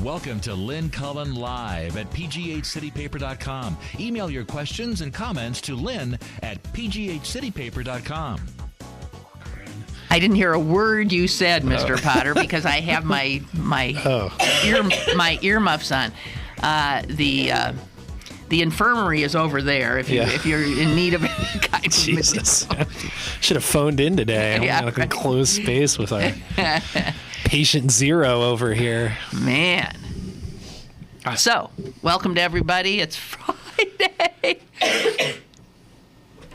Welcome to Lynn Cullen Live at pghcitypaper.com. Email your questions and comments to lynn at pghcitypaper.com. I didn't hear a word you said, Mr. Potter, because I have my earmuffs on. The infirmary is over there if you're in need of any kind of Jesus. Should have phoned in today. I'm Yeah, going right. to close space with our patient zero over here. Man. So, welcome to everybody. It's Friday.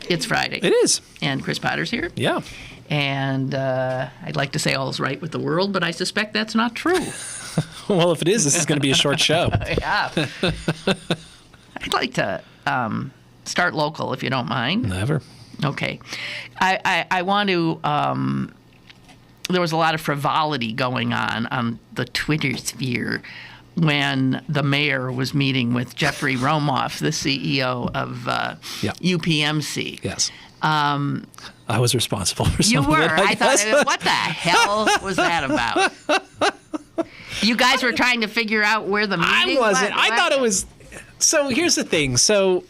It's Friday. It is. And Chris Potter's here. Yeah. And I'd like to say all is right with the world, but I suspect that's not true. Well, if it is, this is going to be a short show. Yeah. I'd like to start local, if you don't mind. Never. Okay. I want to, there was a lot of frivolity going on the Twitter sphere when the mayor was meeting with Jeffrey Romoff, the CEO of UPMC. Yes. I was responsible for some You of were. it, I guess. thought, what the hell was that about? You guys were trying to figure out where the meeting I wasn't. was? I thought it was. So here's the thing. So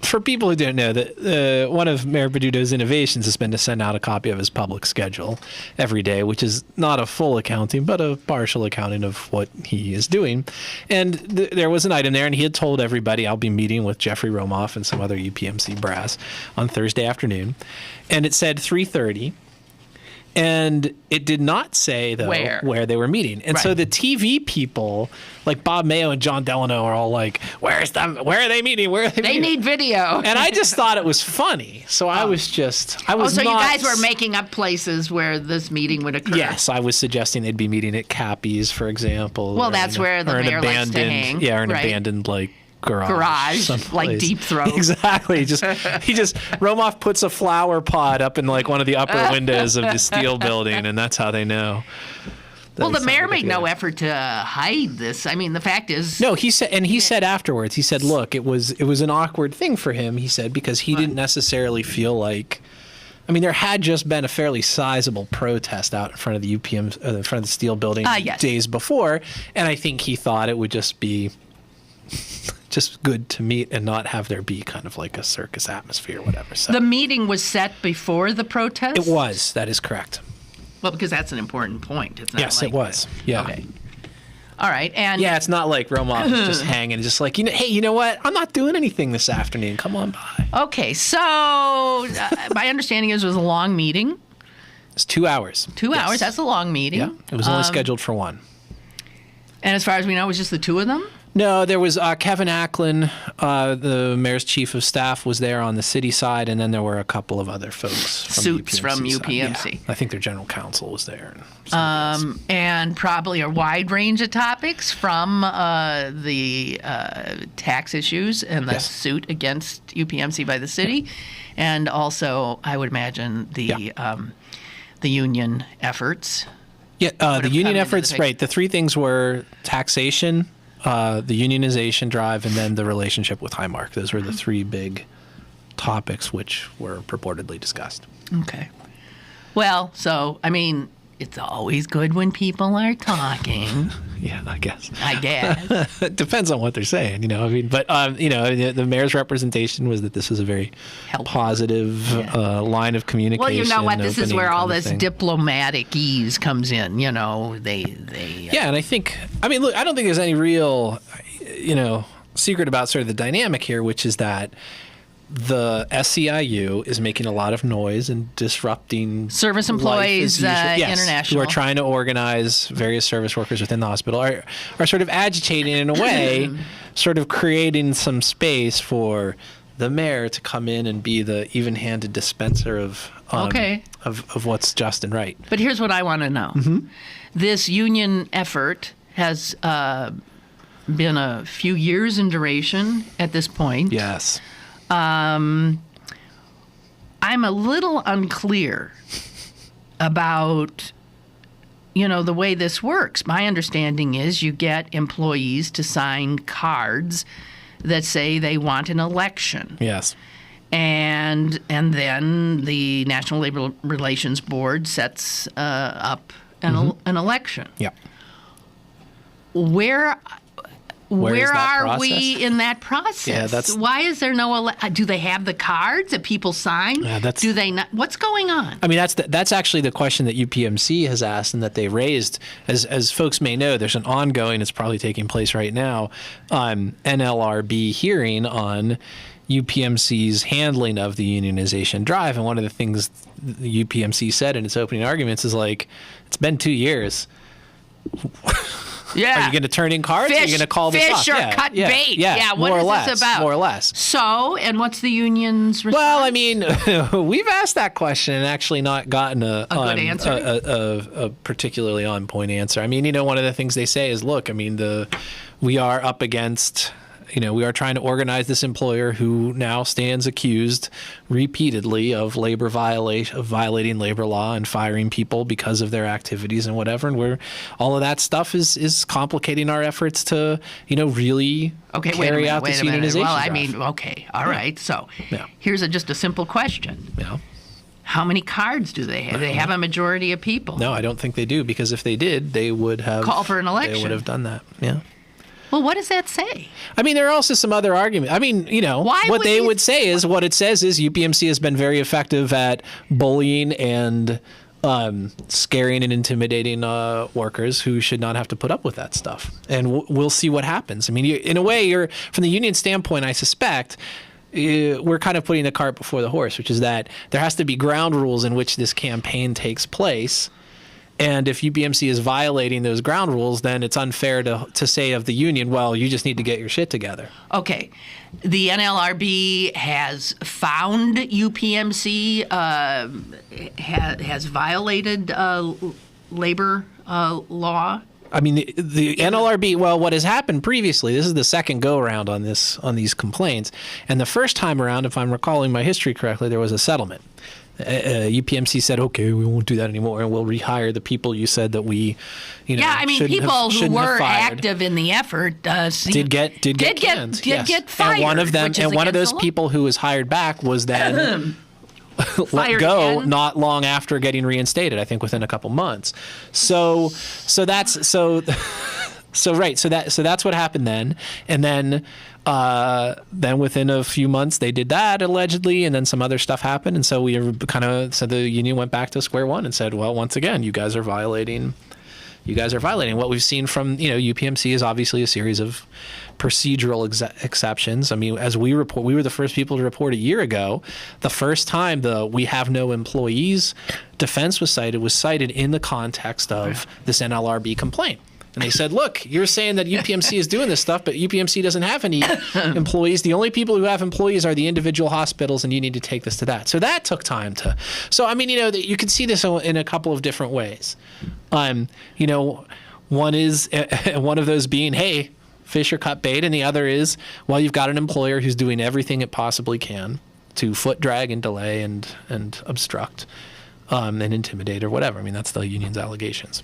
for people who don't know, that one of Mayor Peduto's innovations has been to send out a copy of his public schedule every day, which is not a full accounting, but a partial accounting of what he is doing. And there was an item there, and he had told everybody, I'll be meeting with Jeffrey Romoff and some other UPMC brass on Thursday afternoon. And it said 3:30. And it did not say, though, where they were meeting. And so the TV people, like Bob Mayo and John Delano, are all like, where are they meeting? Where are they meeting? They need video. And I just thought it was funny. So I was just, so you guys were making up places where this meeting would occur? Yes, I was suggesting they'd be meeting at Cappy's, for example. Well, that's where the mayor likes to hang. Yeah, or an abandoned, garage someplace. Like Deep Throat. Exactly. Romoff puts a flower pot up in one of the upper windows of the steel building, and that's how they know. Well, the mayor made no effort to hide this. I mean, the fact is, no. He said afterwards. He said, "Look, it was an awkward thing for him." He said because he didn't necessarily feel like. I mean, there had just been a fairly sizable protest out in front of the in front of the steel building days before, and I think he thought it would just be. Just good to meet and not have there be kind of like a circus atmosphere or whatever. So the meeting was set before the protest? It was. That is correct. Well, because that's an important point. It's not yes, it was. Yeah. Okay. All right. And yeah, it's not like Romoff is just hanging, just like, hey, you know what? I'm not doing anything this afternoon. Come on by. Okay. So my understanding is it was a long meeting. It's 2 hours. 2 hours. That's a long meeting. Yeah. It was only scheduled for one. And as far as we know, it was just the two of them? No, there was Kevin Acklin, the mayor's chief of staff, was there on the city side, and then there were a couple of other folks from UPMC. Yeah, I think their general counsel was there. And probably a wide range of topics from the tax issues and the suit against UPMC by the city, and also, I would imagine, the union efforts. Yeah, the union efforts, right. The three things were taxation, the unionization drive, and then the relationship with Highmark. Those were the three big topics which were purportedly discussed. Okay. Well, so, I mean, it's always good when people are talking. Yeah, I guess. It depends on what they're saying, I mean, but, the mayor's representation was that this was a very positive line of communication. Well, you know what? This is where all this diplomatic ease comes in, Yeah, and I think, look, I don't think there's any real, secret about sort of the dynamic here, which is that the SEIU is making a lot of noise and disrupting Service Employees International, who are trying to organize various service workers within the hospital, are sort of agitating in a way, sort of creating some space for the mayor to come in and be the even-handed dispenser of what's just and right. But here's what I want to know. Mm-hmm. This union effort has been a few years in duration at this point. Yes. I'm a little unclear about, the way this works. My understanding is you get employees to sign cards that say they want an election. Yes. And then the National Labor Relations Board sets up an election. Yeah. where Where is that are process? we in that process? Yeah, that's- Why is there no? Do they have the cards that people sign? Yeah, that's- Do they not? What's going on? I mean, that's actually the question that UPMC has asked and that they raised. As folks may know, there's an ongoing, it's probably taking place right now, NLRB hearing on UPMC's handling of the unionization drive. And one of the things the UPMC said in its opening arguments is like, it's been 2 years. Yeah. Are you going to turn in cards? Or are you going to call this off? Fish or cut bait? Yeah, what more is or less, this about? More or less. So, and what's the union's response? Well, I mean, we've asked that question and actually not gotten a good answer? a particularly on point answer. I mean, one of the things they say is, look, I mean, we are up against. We are trying to organize this employer who now stands accused repeatedly of violating labor law and firing people because of their activities and whatever. And all of that stuff is complicating our efforts to, really carry out this unionization Well, I drive. mean, okay, all right. So Yeah. here's just a simple question. Yeah. How many cards do they have? Do they have a majority of people? No, I don't think they do, because if they did, they would have Call for an election. They would have done that. Yeah. Well, what does that say? I mean, there are also some other arguments. I mean, Why what would they you- would say is, what it says is UPMC has been very effective at bullying and scaring and intimidating workers who should not have to put up with that stuff. And we'll see what happens. I mean, in a way, from the union standpoint, I suspect, we're kind of putting the cart before the horse, which is that there has to be ground rules in which this campaign takes place. And if UPMC is violating those ground rules, then it's unfair to say of the union, well, you just need to get your shit together. Okay. The NLRB has found UPMC has violated labor law. I mean, the NLRB, well, what has happened previously, this is the second go-around on these complaints. And the first time around, if I'm recalling my history correctly, there was a settlement. UPMC said, okay, we won't do that anymore, and we'll rehire the people you said that we, Yeah, I mean, people who were active in the effort did get canned. Yes. get fired. And one of them, which is and one of against those the law. people who was hired back was then let Fired go again? not long after getting reinstated. I think within a couple months. So that's so that's what happened then, and then within a few months they did that allegedly, and then some other stuff happened, and so the union went back to square one and said, well, once again, you guys are violating. What we've seen from UPMC is obviously a series of procedural exceptions. I mean, as we report, we were the first people to report a year ago. The first time the "we have no employees" defense was cited in the context of this NLRB complaint. And they said, look, you're saying that UPMC is doing this stuff, but UPMC doesn't have any employees. The only people who have employees are the individual hospitals, and you need to take this to that. So that took time to. So, I mean, you can see this in a couple of different ways. One is one of those being, hey, fish or cut bait, and the other is, well, you've got an employer who's doing everything it possibly can to foot drag and delay and obstruct and intimidate or whatever. I mean, that's the union's allegations.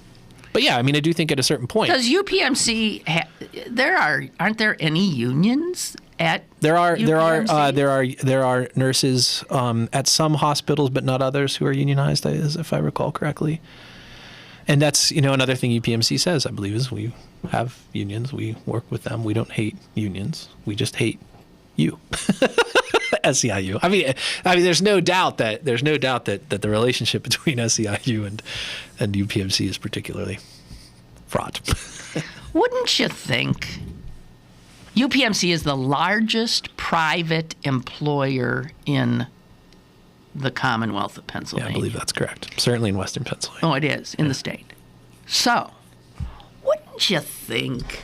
But yeah, I mean, I do think at a certain point. Does UPMC aren't there any unions at There are UPMC? there are nurses at some hospitals, but not others, who are unionized, if I recall correctly. And that's another thing UPMC says, I believe, is we have unions, we work with them, we don't hate unions, we just hate you. SEIU. I mean, there's no doubt that the relationship between SEIU and UPMC is particularly fraught. Wouldn't you think UPMC is the largest private employer in the Commonwealth of Yeah, Pennsylvania? I believe that's correct. Certainly in Western Pennsylvania. Oh, it is, in the state. So, wouldn't you think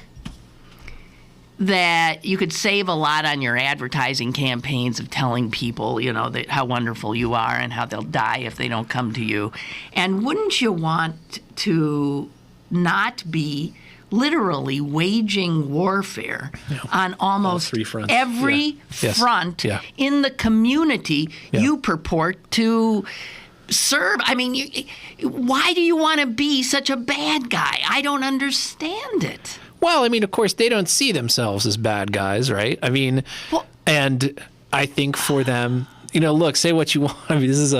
that you could save a lot on your advertising campaigns of telling people, that how wonderful you are and how they'll die if they don't come to you? And wouldn't you want to not be literally waging warfare on almost three fronts. every front in the community you purport to serve? I mean, why do you want to be such a bad guy? I don't understand it. Well, I mean, of course, they don't see themselves as bad guys, right? I mean, and I think for them, look, say what you want. I mean, this is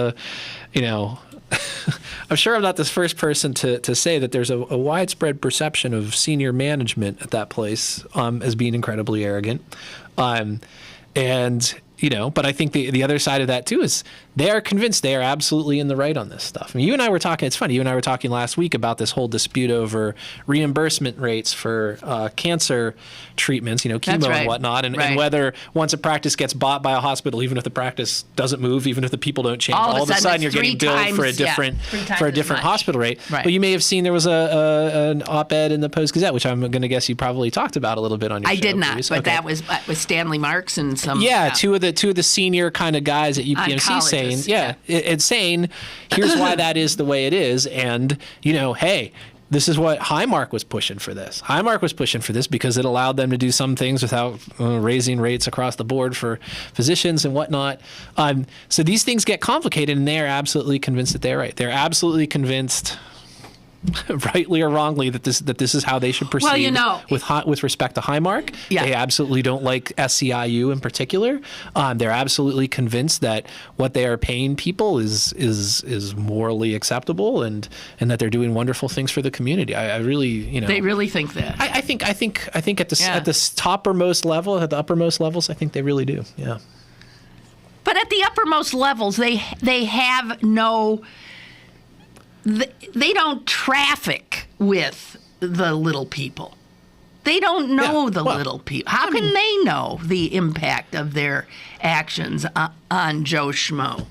I'm sure I'm not the first person to say that there's a widespread perception of senior management at that place as being incredibly arrogant. And, but I think the other side of that, too, is they are convinced they are absolutely in the right on this stuff. I mean, you and I were talking, it's funny, you and I were talking last week about this whole dispute over reimbursement rates for cancer treatments, chemo and whatnot, and whether once a practice gets bought by a hospital, even if the practice doesn't move, even if the people don't change, all of a sudden you're getting billed for a different hospital rate. Right. But you may have seen there was an op-ed in the Post-Gazette, which I'm going to guess you probably taled about a little bit on your show. I did not, but that was with Stanley Marks and some... Yeah, two of the senior kind of guys at UPMC saying, it's saying, here's why that is the way it is, and, hey, this is what Highmark was pushing for this. Highmark was pushing for this because it allowed them to do some things without raising rates across the board for physicians and whatnot. So these things get complicated, and they are absolutely convinced that they're right. They're absolutely convinced, rightly or wrongly, that this is how they should proceed. With respect to Highmark, they absolutely don't like SCIU in particular. They're absolutely convinced that what they are paying people is morally acceptable, and that they're doing wonderful things for the community. I really, they really think that. I think at the uppermost levels, I think they really do. Yeah. But at the uppermost levels, they have no. They don't traffic with the little people. They don't know little people. How can they know the impact of their actions on Joe Schmo?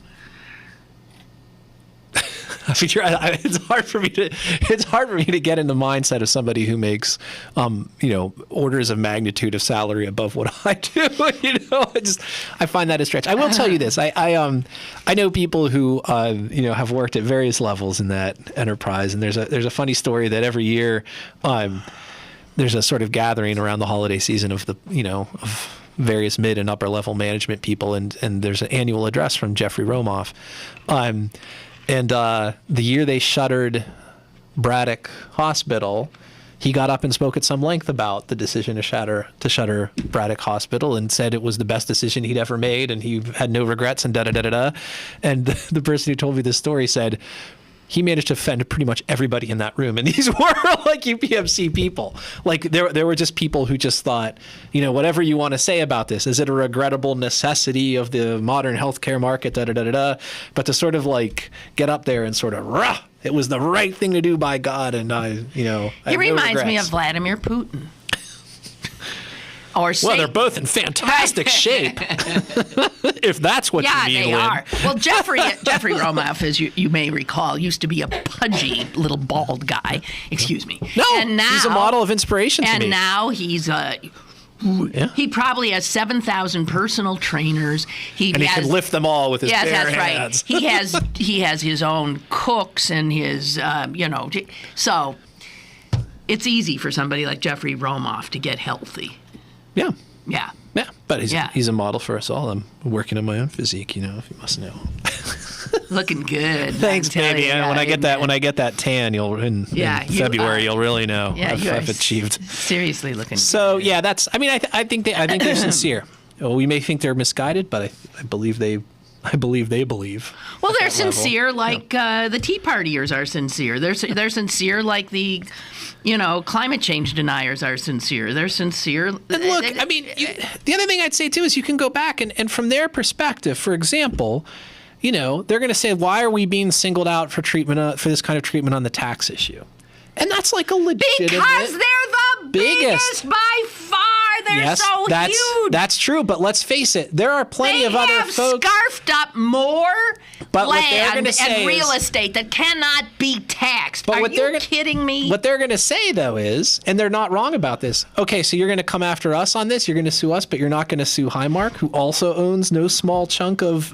It's hard for me to get in the mindset of somebody who makes orders of magnitude of salary above what I do. I find that a stretch. I will tell you this. I know people who have worked at various levels in that enterprise, and there's a funny story that every year there's a sort of gathering around the holiday season of of various mid and upper level management people, and there's an annual address from Jeffrey Romoff. And the year they shuttered Braddock Hospital, he got up and spoke at some length about the decision to shutter Braddock Hospital, and said it was the best decision he'd ever made, and he had no regrets, and da-da-da-da-da. And the person who told me this story said, he managed to offend pretty much everybody in that room. And these were like UPMC people. Like there were just people who just thought, whatever you want to say about this, is it a regrettable necessity of the modern healthcare market, da-da-da-da-da. But to sort of like get up there and sort of, rah, it was the right thing to do by God. And he reminds me of Vladimir Putin. Well, they're both in fantastic shape, if that's what you mean, Yeah, they are. Well, Jeffrey Romoff, as you may recall, used to be a pudgy little bald guy. Excuse me. No, and now, he's a model of inspiration to me. And now he's he probably has 7,000 personal trainers. He can lift them all with his bare hands. Right. He has his own cooks and his so it's easy for somebody like Jeffrey Romoff to get healthy. Yeah. Yeah. Yeah. But he's a model for us all. I'm working on my own physique, if you must know. Looking good. Thanks, baby. When I get that tan, in February, you'll really know if I've achieved. Seriously looking good. So that's. I mean, I think they're sincere. We may think they're misguided, but I believe they believe. Well, they're sincere, like the Tea Partiers are sincere. They're sincere, like the climate change deniers are sincere. They're sincere. And look, the other thing I'd say too is you can go back and from their perspective, for example, they're going to say, why are we being singled out for treatment for this kind of treatment on the tax issue? And that's like a legitimate. Because they're the biggest by far. They're so huge. That's true, but let's face it, there are plenty of other folks. They have scarfed up more land and real estate estate that cannot be taxed. But are you kidding me? What they're going to say, though, is, and they're not wrong about this, okay, so you're going to come after us on this, you're going to sue us, but you're not going to sue Highmark, who also owns no small chunk of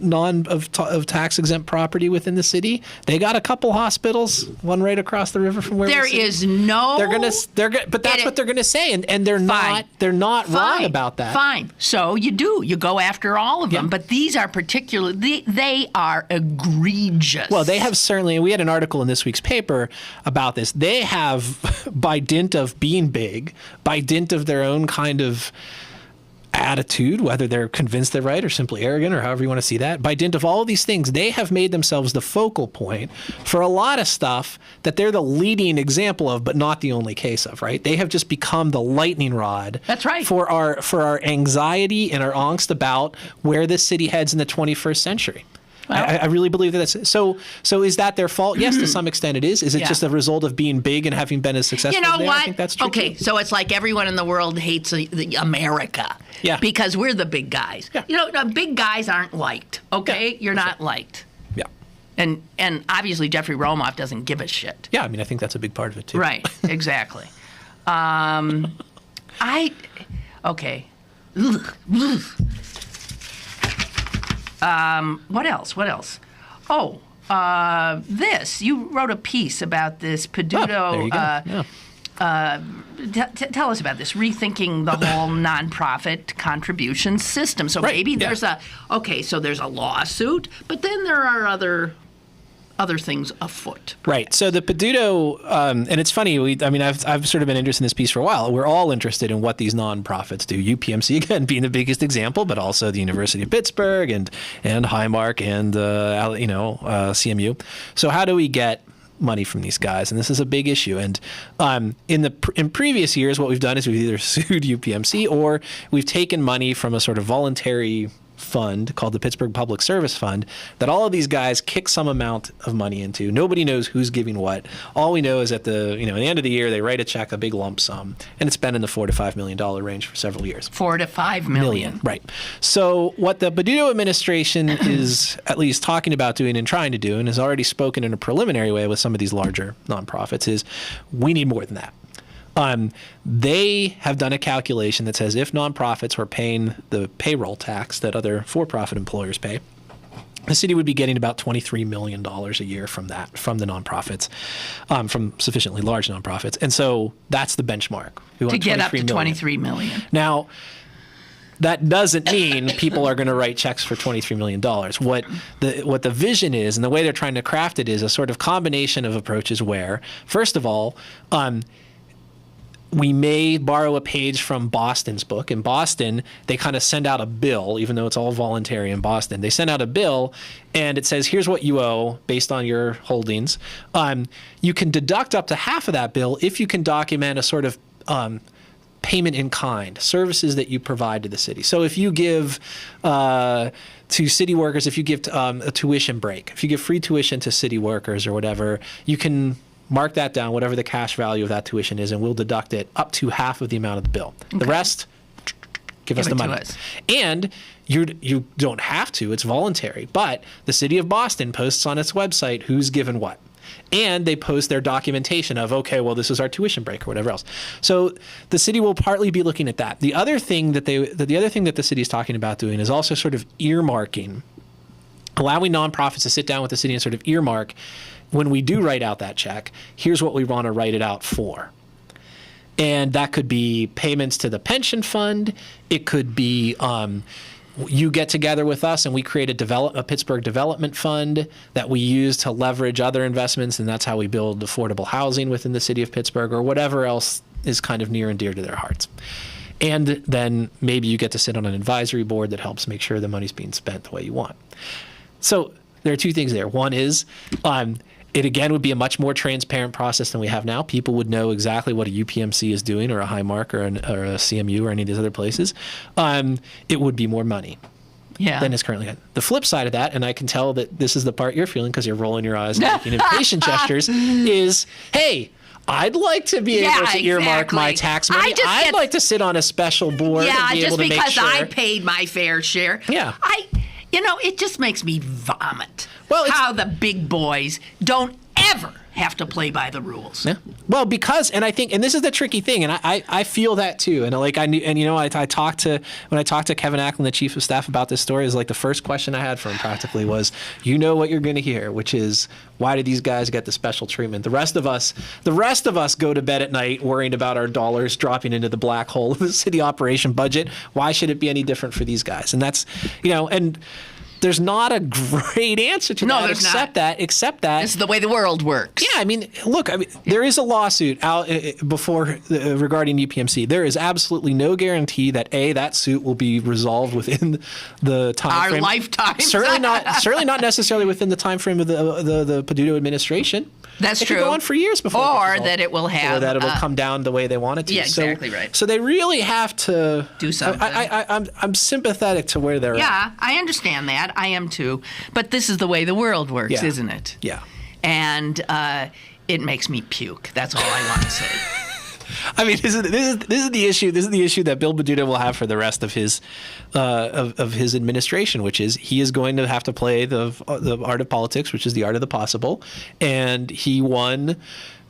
tax-exempt property within the city. They got a couple hospitals, one right across the river from where there is no. But that's what they're going to say, and they're not. They're not wrong about that. Fine. So you go after all of them, but these are they are egregious. Well, they have certainly, and we had an article in this week's paper about this. They have, by dint of being big, by dint of their own kind of attitude, whether they're convinced they're right or simply arrogant or however you want to see that, by dint of all of these things, they have made themselves the focal point for a lot of stuff that they're the leading example of, but not the only case of, right? They have just become the lightning rod. That's right. For our anxiety and our angst about where this city heads in the 21st century. Well, I really believe that that's so. Is that their fault? Yes, to some extent it is. Is it just a result of being big and having been as successful? You know as they are? what? I think that's true. Okay, so it's like everyone in the world hates the America. Yeah. Because we're the big guys. Yeah. You know, big guys aren't liked. Okay, Yeah. you're not liked. Yeah. And obviously Jeffrey Romoff doesn't give a shit. Yeah. I mean, I think that's a big part of it too. Right. Exactly. Okay. What else? Oh, this. You wrote a piece about this Peduto. There you go. Tell us about this, rethinking the whole nonprofit contribution system. So maybe there's so there's a lawsuit, but then there are other things afoot. Right. So the Peduto, and it's funny. I've sort of been interested in this piece for a while. We're all interested in what these nonprofits do. UPMC again being the biggest example, but also the University of Pittsburgh and Highmark and CMU. So how do we get money from these guys? And this is a big issue. And in previous years, what we've done is we've either sued UPMC or we've taken money from a sort of voluntary fund called the Pittsburgh Public Service Fund that all of these guys kick some amount of money into. Nobody knows who's giving what. All we know is at the end of the year, they write a check, a big lump sum, and it's been in the $4 to $5 million range for several years. $4 to $5 million. Right. So what the Peduto administration is at least talking about doing and trying to do, and has already spoken in a preliminary way with some of these larger nonprofits, is we need more than that. They have done a calculation that says if nonprofits were paying the payroll tax that other for-profit employers pay, the city would be getting about $23 million a year from the nonprofits, from sufficiently large nonprofits. And so that's the benchmark. We want to get up to $23 million. Now, that doesn't mean people are going to write checks for $23 million. What the vision is, and the way they're trying to craft it, is a sort of combination of approaches where, first of all, we may borrow a page from Boston's book. In Boston, they kind of send out a bill, even though it's all voluntary in Boston. They send out a bill, and it says, here's what you owe based on your holdings. You can deduct up to half of that bill if you can document a sort of payment in kind, services that you provide to the city. So if you give to city workers, if you give a tuition break, if you give free tuition to city workers or whatever, you can mark that down, whatever the cash value of that tuition is, and we'll deduct it up to half of the amount of the bill. Okay. The rest, give us the money. And you don't have to. It's voluntary. But the city of Boston posts on its website who's given what. And they post their documentation of, okay, well, this is our tuition break or whatever else. So the city will partly be looking at that. The other thing that the city is talking about doing is also sort of earmarking, allowing nonprofits to sit down with the city and sort of earmark, when we do write out that check, here's what we want to write it out for. And that could be payments to the pension fund. It could be you get together with us and we create a Pittsburgh development fund that we use to leverage other investments, and that's how we build affordable housing within the city of Pittsburgh, or whatever else is kind of near and dear to their hearts. And then maybe you get to sit on an advisory board that helps make sure the money's being spent the way you want. So there are two things there. One is it, again, would be a much more transparent process than we have now. People would know exactly what a UPMC is doing, or a Highmark, or a CMU, or any of these other places. It would be more money than is currently had. The flip side of that, and I can tell that this is the part you're feeling because you're rolling your eyes and making impatient gestures, is, hey, I'd like to be able to earmark my tax money. I'd like to sit on a special board and be able to make sure. just because I paid my fair share. Yeah. It just makes me vomit. Well, how the big boys don't ever have to play by the rules. Yeah. Well, because, and I think, and this is the tricky thing, and I feel that too. And like I knew, and when I talked to Kevin Acklin, the chief of staff, about this story, is like the first question I had for him practically was, you know what you're going to hear, which is, why do these guys get the special treatment? The rest of us go to bed at night worrying about our dollars dropping into the black hole of the city operation budget. Why should it be any different for these guys? And that's, and there's not a great answer to that except that this is the way the world works. Yeah, I mean, look, there is a lawsuit out before regarding UPMC. There is absolutely no guarantee that that suit will be resolved within the time frame. Our lifetime. Certainly not necessarily within the time frame of the Peduto administration. That's it true. It could go on for years before. Or that it will have. Or that it will come down the way they want it to. Yeah, exactly right. So they really have to do something. I'm sympathetic to where they're at. Yeah, I understand that. I am too. But this is the way the world works, isn't it? Yeah. And it makes me puke. That's all I want to say. I mean, this is the issue. This is the issue that Bill Peduto will have for the rest of his of his administration, which is he is going to have to play the art of politics, which is the art of the possible, and he won,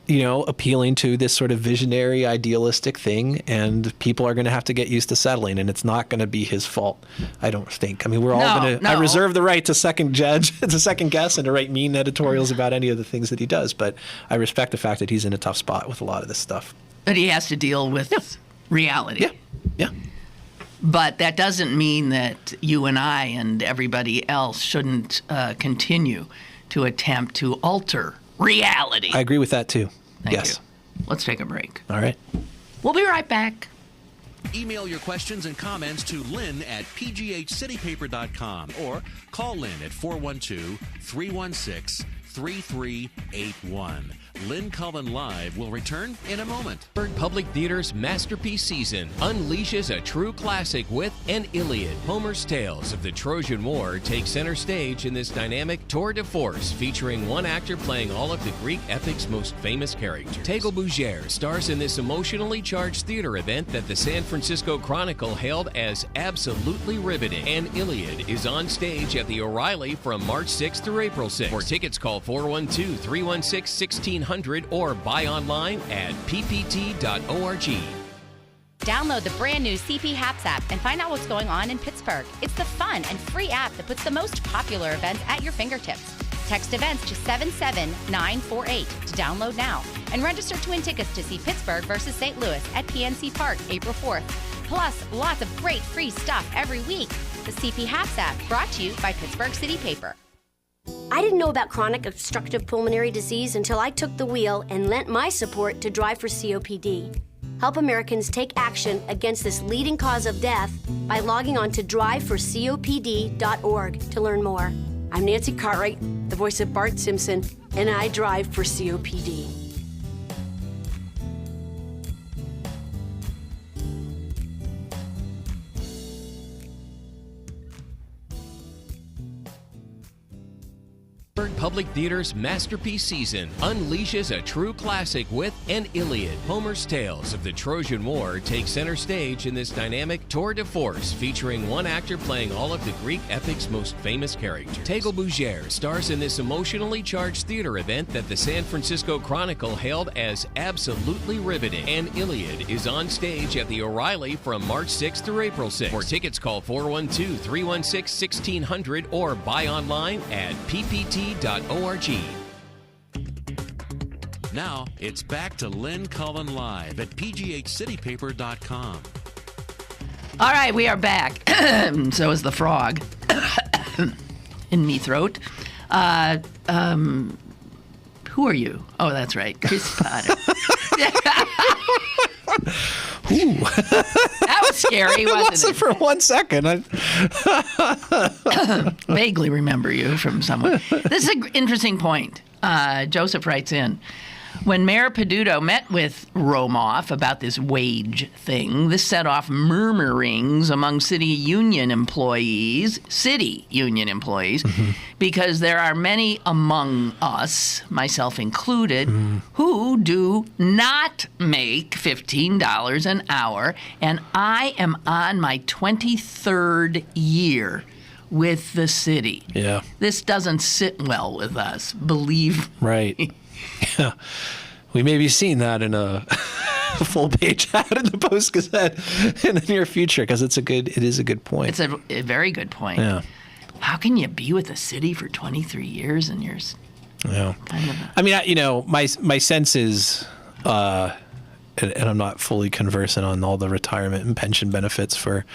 appealing to this sort of visionary, idealistic thing, and people are going to have to get used to settling, and it's not going to be his fault, I don't think. I mean, we're all going to. I reserve the right to second guess, and to write mean editorials about any of the things that he does, but I respect the fact that he's in a tough spot with a lot of this stuff. But he has to deal with reality. Yeah. But that doesn't mean that you and I and everybody else shouldn't continue to attempt to alter reality. I agree with that too. Thank you. Let's take a break. All right. We'll be right back. Email your questions and comments to Lynn at pghcitypaper.com or call Lynn at 412-316-3381. Lynn Cullen Live will return in a moment. Pittsburgh Public Theater's masterpiece season unleashes a true classic with An Iliad. Homer's tales of the Trojan War take center stage in this dynamic tour de force featuring one actor playing all of the Greek epic's most famous characters. Tegel Bougere stars in this emotionally charged theater event that the San Francisco Chronicle hailed as absolutely riveting. An Iliad is on stage at the O'Reilly from March 6th through April 6th. For tickets, call 412-316-1600 or buy online at ppt.org. Download the brand new CP Haps app and find out what's going on in Pittsburgh. It's the fun and free app that puts the most popular events at your fingertips. Text events to 77948 to download now and register to win tickets to see Pittsburgh versus St. Louis at PNC Park April 4th. Plus, lots of great free stuff every week. The CP Haps app brought to you by Pittsburgh City Paper. I didn't know about chronic obstructive pulmonary disease until I took the wheel and lent my support to Drive for COPD. Help Americans take action against this leading cause of death by logging on to driveforcopd.org to learn more. I'm Nancy Cartwright, the voice of Bart Simpson, and I drive for COPD. Pittsburgh Public Theater's masterpiece season unleashes a true classic with An Iliad. Homer's tales of the Trojan War take center stage in this dynamic tour de force featuring one actor playing all of the Greek epic's most famous characters. Tegel Bougere stars in this emotionally charged theater event that the San Francisco Chronicle hailed as absolutely riveting. An Iliad is on stage at the O'Reilly from March 6th through April 6th. For tickets, call 412-316-1600 or buy online at ppt.org. Now, it's back to Lynn Cullen Live at pghcitypaper.com. All right, we are back. So is the frog in me throat. Who are you? Oh, that's right, Chris Potter. Ooh. That was scary, wasn't it? For 1 second. Vaguely remember you from someone. This is an interesting point. Joseph writes in, when Mayor Peduto met with Romoff about this wage thing, this set off murmurings among city union employees, because there are many among us, myself included, who do not make $15 an hour, and I am on my 23rd year with the city. Yeah. This doesn't sit well with us, believe Right. me. Yeah. We may be seeing that in a full-page ad in the Post-Gazette in the near future because it is a good point. It's a very good point. Yeah. How can you be with the city for 23 years and you're Yeah. kind of I mean, my sense is and I'm not fully conversant on all the retirement and pension benefits for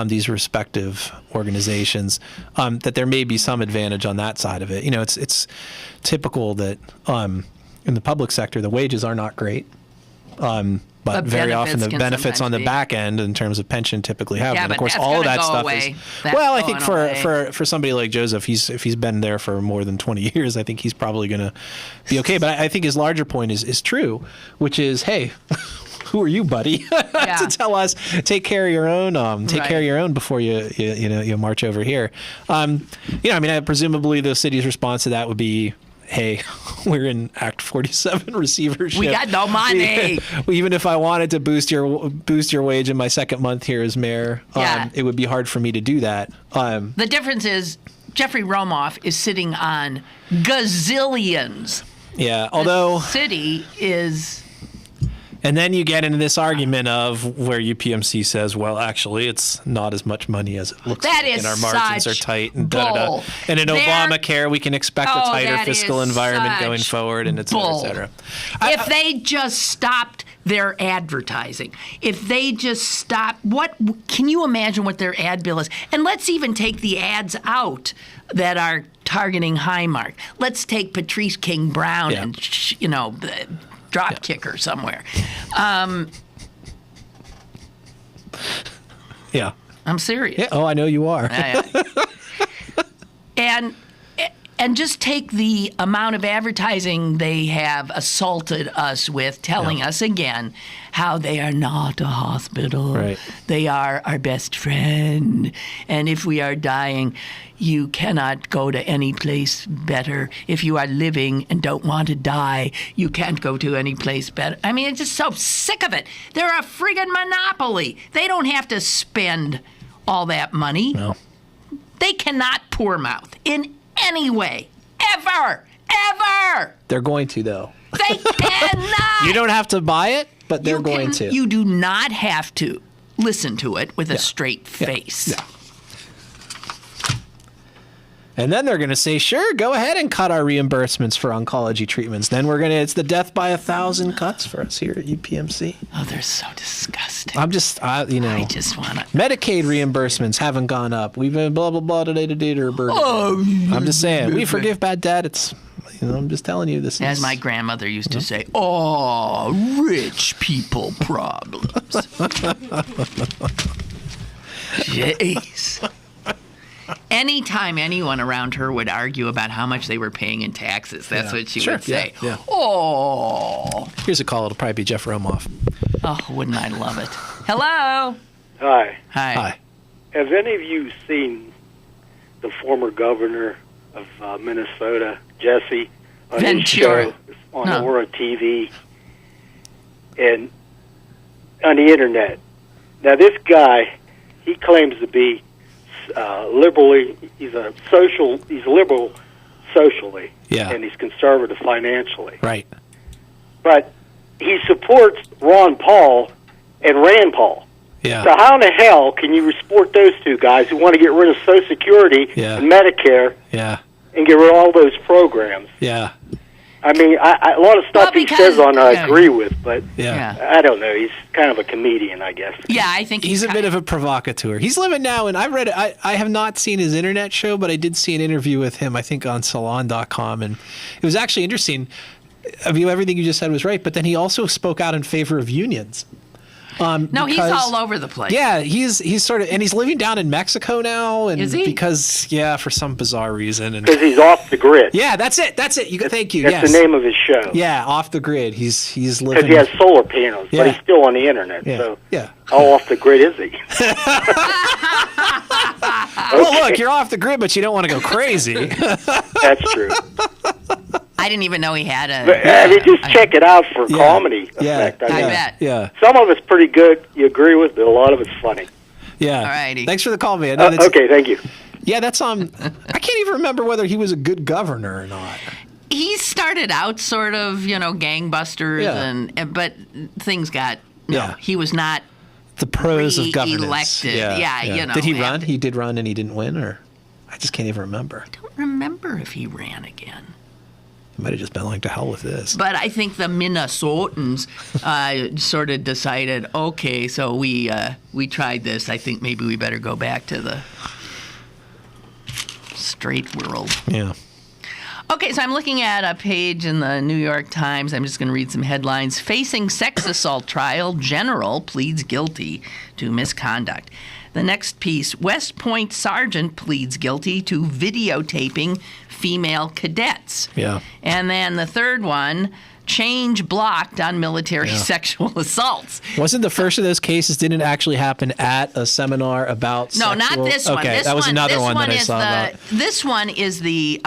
these respective organizations, that there may be some advantage on that side of it. You know, it's typical that in the public sector, the wages are not great. But very often the benefits on the back end in terms of pension typically have. Yeah, and of but course, that's all of gonna that go stuff away. is. That's Well, I think going for somebody like Joseph, if he's been there for more than 20 years, I think he's probably going to be okay. But I think his larger point is true, which is, hey, who are you, buddy, to tell us take care of your own, care of your own before you march over here. Presumably the city's response to that would be, hey, we're in Act 47 receivership. We got no money. Even if I wanted to boost your wage in my second month here as mayor, it would be hard for me to do that. The difference is Jeffrey Romoff is sitting on gazillions. Yeah, although the city is. And then you get into this argument of where UPMC says, well, actually, it's not as much money as it looks like, and our margins are tight, and da-da-da. And in Obamacare, we can expect a tighter fiscal environment going forward, and et cetera, et cetera. If they just stopped their advertising, if they just stopped, can you imagine what their ad bill is? And let's even take the ads out that are targeting Highmark. Let's take Patrice King Brown and, drop kicker somewhere. Yeah. I'm serious. Yeah. Oh, I know you are. And just take the amount of advertising they have assaulted us with, telling us again how they are not a hospital. Right. They are our best friend. And if we are dying, you cannot go to any place better. If you are living and don't want to die, you can't go to any place better. I mean, it's just so sick of it. They're a friggin' monopoly. They don't have to spend all that money. No. They cannot poor mouth in any way. Ever. They're going to, though. They cannot. You don't have to buy it, but they're going to. You do not have to listen to it with a straight face. Yeah. And then they're going to say, sure, go ahead and cut our reimbursements for oncology treatments. Then it's the death by 1,000 cuts for us here at UPMC. Oh, they're so disgusting. I just want to. Medicaid reimbursements haven't gone up. We've been blah, blah, blah, today. I'm just saying, we forgive bad debt. I'm just telling you this. As my grandmother used to say, rich people problems. Jeez. Anytime anyone around her would argue about how much they were paying in taxes, that's what she would say. Yeah. Oh. Here's a call. It'll probably be Jeff Romoff. Oh, wouldn't I love it? Hello. Hi. Have any of you seen the former governor of Minnesota, Jesse, on Ventura. his show on Aura TV and on the internet? Now, this guy, he claims to be liberally, he's liberal socially, and he's conservative financially. Right. But he supports Ron Paul and Rand Paul. Yeah. So how in the hell can you support those two guys who want to get rid of Social Security and Medicare and get rid of all those programs? Yeah. I mean, a lot of stuff he says on I agree with, but I don't know. He's kind of a comedian, I guess. Yeah, I think he's a bit of a provocateur. He's living now, and I've read it. I have not seen his internet show, but I did see an interview with him, I think, on Salon.com, and it was actually interesting. I mean, everything you just said was right, but then he also spoke out in favor of unions. He's all over the place. Yeah, he's sort of, and he's living down in Mexico now, and is he? Because for some bizarre reason, and because he's off the grid. Yeah, that's it. Thank you. That's the name of his show. Yeah, off the grid. He's living because he has solar panels, but he's still on the internet. So how off the grid is he? Well, look, you're off the grid, but you don't want to go crazy. That's true. I didn't even know he had a... just check it out for comedy effect. I bet. Yeah. Some of it's pretty good, you agree with, but a lot of it's funny. Yeah. All righty. Thanks for the call, man. Okay, thank you. Yeah, that's I can't even remember whether he was a good governor or not. He started out sort of, gangbusters, but things got... he was not... The pros of governance. Elected. Did he run? He did run and he didn't win, or I just can't even remember. I don't remember if he ran again. He might have just been like, to hell with this. But I think the Minnesotans sort of decided, okay, so we tried this. I think maybe we better go back to the straight world. Yeah. Okay, so I'm looking at a page in the New York Times. I'm just going to read some headlines. Facing sex assault trial, general pleads guilty to misconduct. The next piece, West Point sergeant pleads guilty to videotaping female cadets. Yeah. And then the third one, change blocked on military sexual assaults. Wasn't the first of those cases didn't actually happen at a seminar about No, sexual... not this one. Okay, This that was another one that I saw about. This one is the...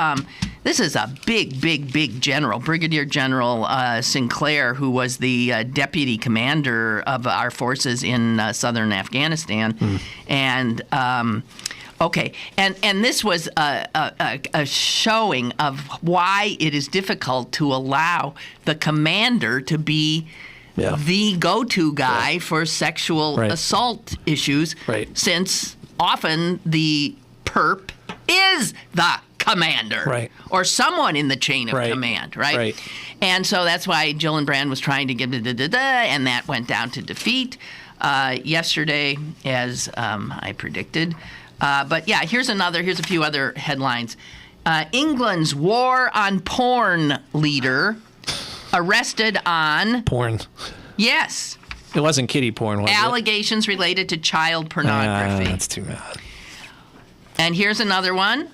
this is a big general, Brigadier General Sinclair, who was the deputy commander of our forces in southern Afghanistan. And... okay, and this was a showing of why it is difficult to allow the commander to be the go-to guy for sexual assault issues, since often the perp is the commander, or someone in the chain of command, right? And so that's why Gillibrand was trying to give and that went down to defeat yesterday, as I predicted. But yeah, here's a few other headlines. England's war on porn leader arrested on... Porn. Yes. It wasn't kiddie porn, was allegations related to child pornography. That's too bad. And here's another one.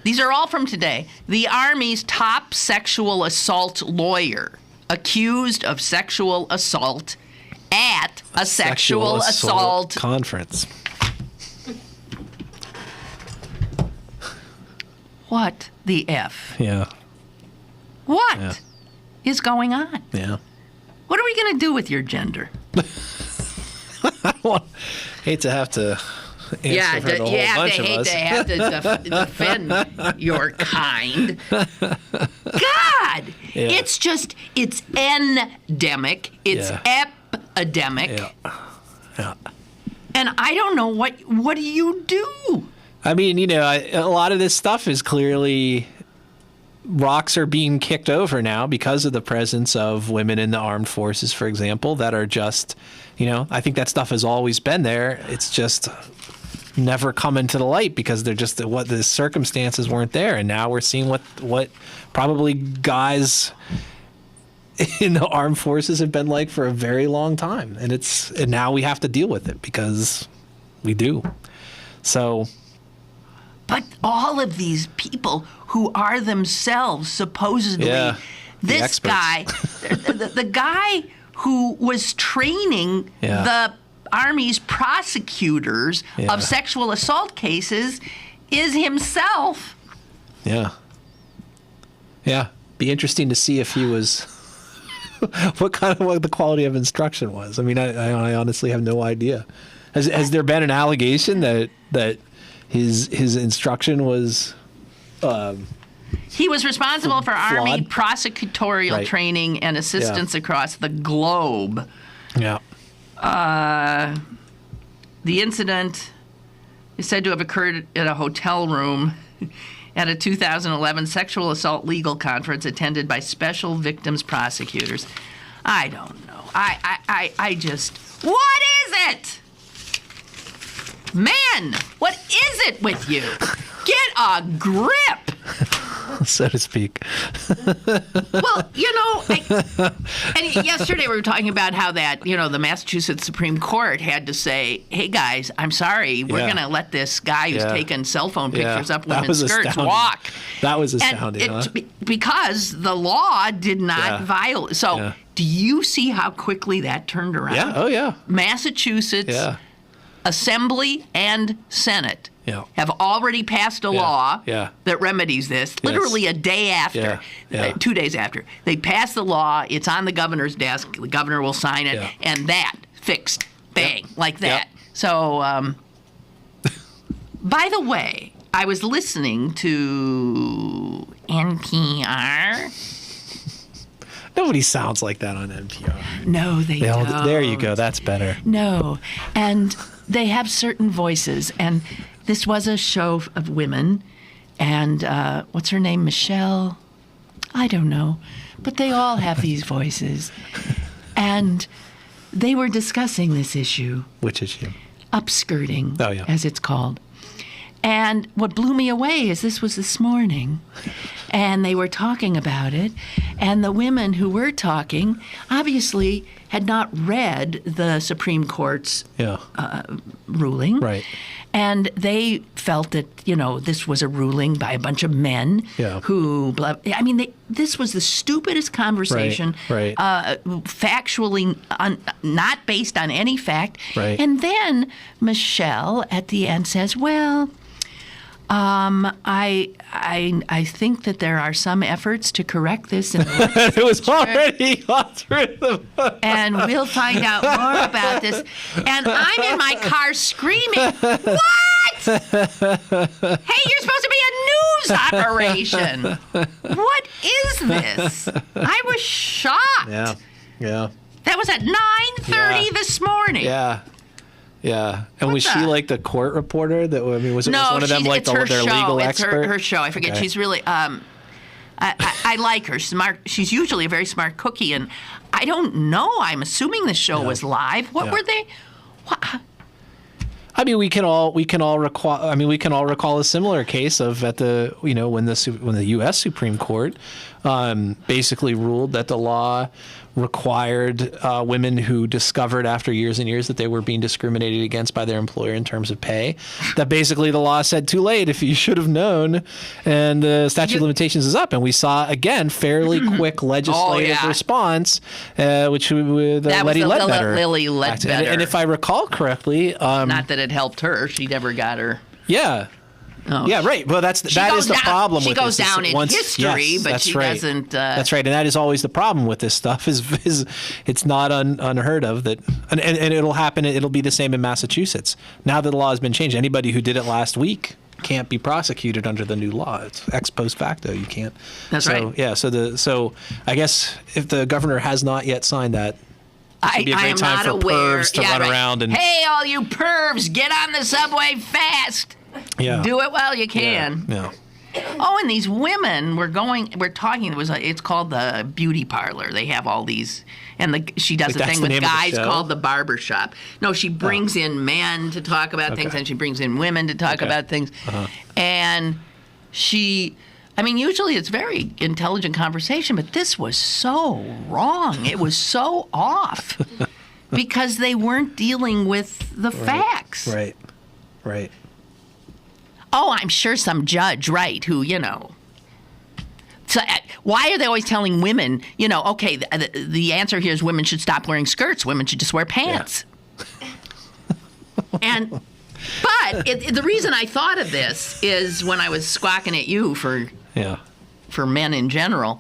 These are all from today. The Army's top sexual assault lawyer accused of sexual assault at a sexual assault conference. What the F? Yeah. What is going on? Yeah. What are we going to do with your gender? Hate to have to answer for the whole bunch of us. To have to defend your kind. God! Yeah. It's endemic. It's epidemic. Yeah. And I don't know, what do you do? I mean, a lot of this stuff is clearly... Rocks are being kicked over now because of the presence of women in the armed forces, for example, that are just, I think that stuff has always been there. It's just never come into the light because they're just what the circumstances weren't there. And now we're seeing what probably guys in the armed forces have been like for a very long time. And now we have to deal with it because we do. So... But all of these people who are themselves supposedly this guy, the guy who was training the Army's prosecutors of sexual assault cases is himself. Yeah. Yeah. Be interesting to see if he was, what the quality of instruction was. I mean, I honestly have no idea. Has there been an allegation that his instruction was... he was responsible for flawed? Army prosecutorial training and assistance across the globe. Yeah. The incident is said to have occurred at a hotel room at a 2011 sexual assault legal conference attended by special victims prosecutors. I don't know. I just... What is it? Man, what is it with you? Get a grip. So to speak. Well, and yesterday we were talking about how that, the Massachusetts Supreme Court had to say, hey, guys, I'm sorry, we're going to let this guy who's taking cell phone pictures up women's skirts astounding. Walk. That was astounding. Because the law did not violate. So do you see how quickly that turned around? Yeah, oh yeah. Massachusetts Assembly and Senate have already passed a law that remedies this. Literally a day after, 2 days after. They pass the law. It's on the governor's desk. The governor will sign it. And that fixed. Bang. Like that. So, by the way, I was listening to NPR. Nobody sounds like that on NPR. No, they don't. There you go. That's better. No. And they have certain voices. And this was a show of women. And what's her name? Michelle? I don't know. But they all have these voices. And they were discussing this issue. Which issue? Upskirting, as it's called. And what blew me away is this morning, and they were talking about it, and the women who were talking obviously had not read the Supreme Court's ruling. Right. And they felt that, this was a ruling by a bunch of men who, this was the stupidest conversation, factually not based on any fact. Right. And then Michelle at the end says, well, I think that there are some efforts to correct this. It was already gone through the book. And we'll find out more about this. And I'm in my car screaming, what? Hey, you're supposed to be a news operation. What is this? I was shocked. Yeah. That was at 9:30 this morning. Yeah. And was she like the court reporter? Was it no, one of them like their legal expert? It's her show. I forget. Okay. She's really. I like her. She's smart. She's usually a very smart cookie, and I don't know. I'm assuming the show was live. What were they? What? We can all recall a similar case of when the U.S. Supreme Court basically ruled that the law required women who discovered after years and years that they were being discriminated against by their employer in terms of pay, that basically the law said too late if you should have known, and the statute of limitations is up. And we saw, again, fairly quick legislative response, which with Lily Ledbetter. And if I recall correctly... not that it helped her. She never got her... Yeah. Oh. Yeah, right. Well, that is the problem with this. She goes down in history, but she doesn't... That's right, and that is always the problem with this stuff, is it's not unheard of that... And it'll happen, it'll be the same in Massachusetts. Now that the law has been changed, anybody who did it last week can't be prosecuted under the new law. It's ex post facto. You can't. That's right. Yeah, so I guess if the governor has not yet signed that, it'd be a great time for pervs to run around and... Hey, all you pervs, get on the subway fast! Yeah. Do it while you can. Yeah. Oh, and these women we're talking. It's called the beauty parlor. They have all these, and she does a thing with guys called the barber shop. No, she brings in men to talk about things, and she brings in women to talk about things. And usually it's very intelligent conversation, but this was so wrong. It was so off because they weren't dealing with the facts. Right. Oh, I'm sure some judge, who, So why are they always telling women, okay, the answer here is women should stop wearing skirts. Women should just wear pants. Yeah. But the reason I thought of this is when I was squawking at you for men in general.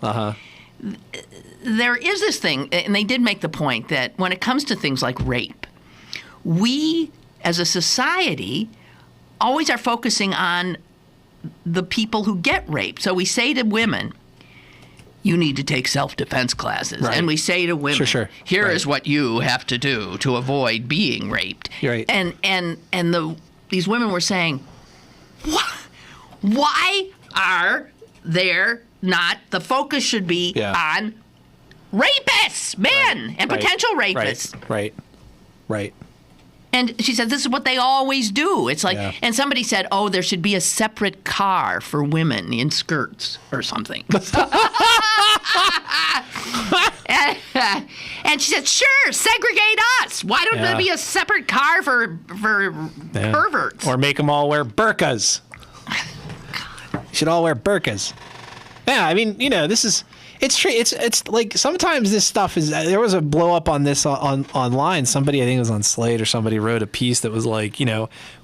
There is this thing, and they did make the point that when it comes to things like rape, we as a society always are focusing on the people who get raped. So we say to women, you need to take self-defense classes. Right. And we say to women, here is what you have to do to avoid being raped. Right. And these women were saying, why are there not, the focus should be on rapists, men, and potential rapists. Right. And she said, this is what they always do. It's like, and somebody said, oh, there should be a separate car for women in skirts or something. And she said, sure, segregate us. Why don't there be a separate car for perverts? Or make them all wear burqas. You should all wear burqas. Yeah, this is... It's true. It's like sometimes this stuff is. There was a blow up on this online. Somebody, I think it was on Slate, or somebody wrote a piece that was like,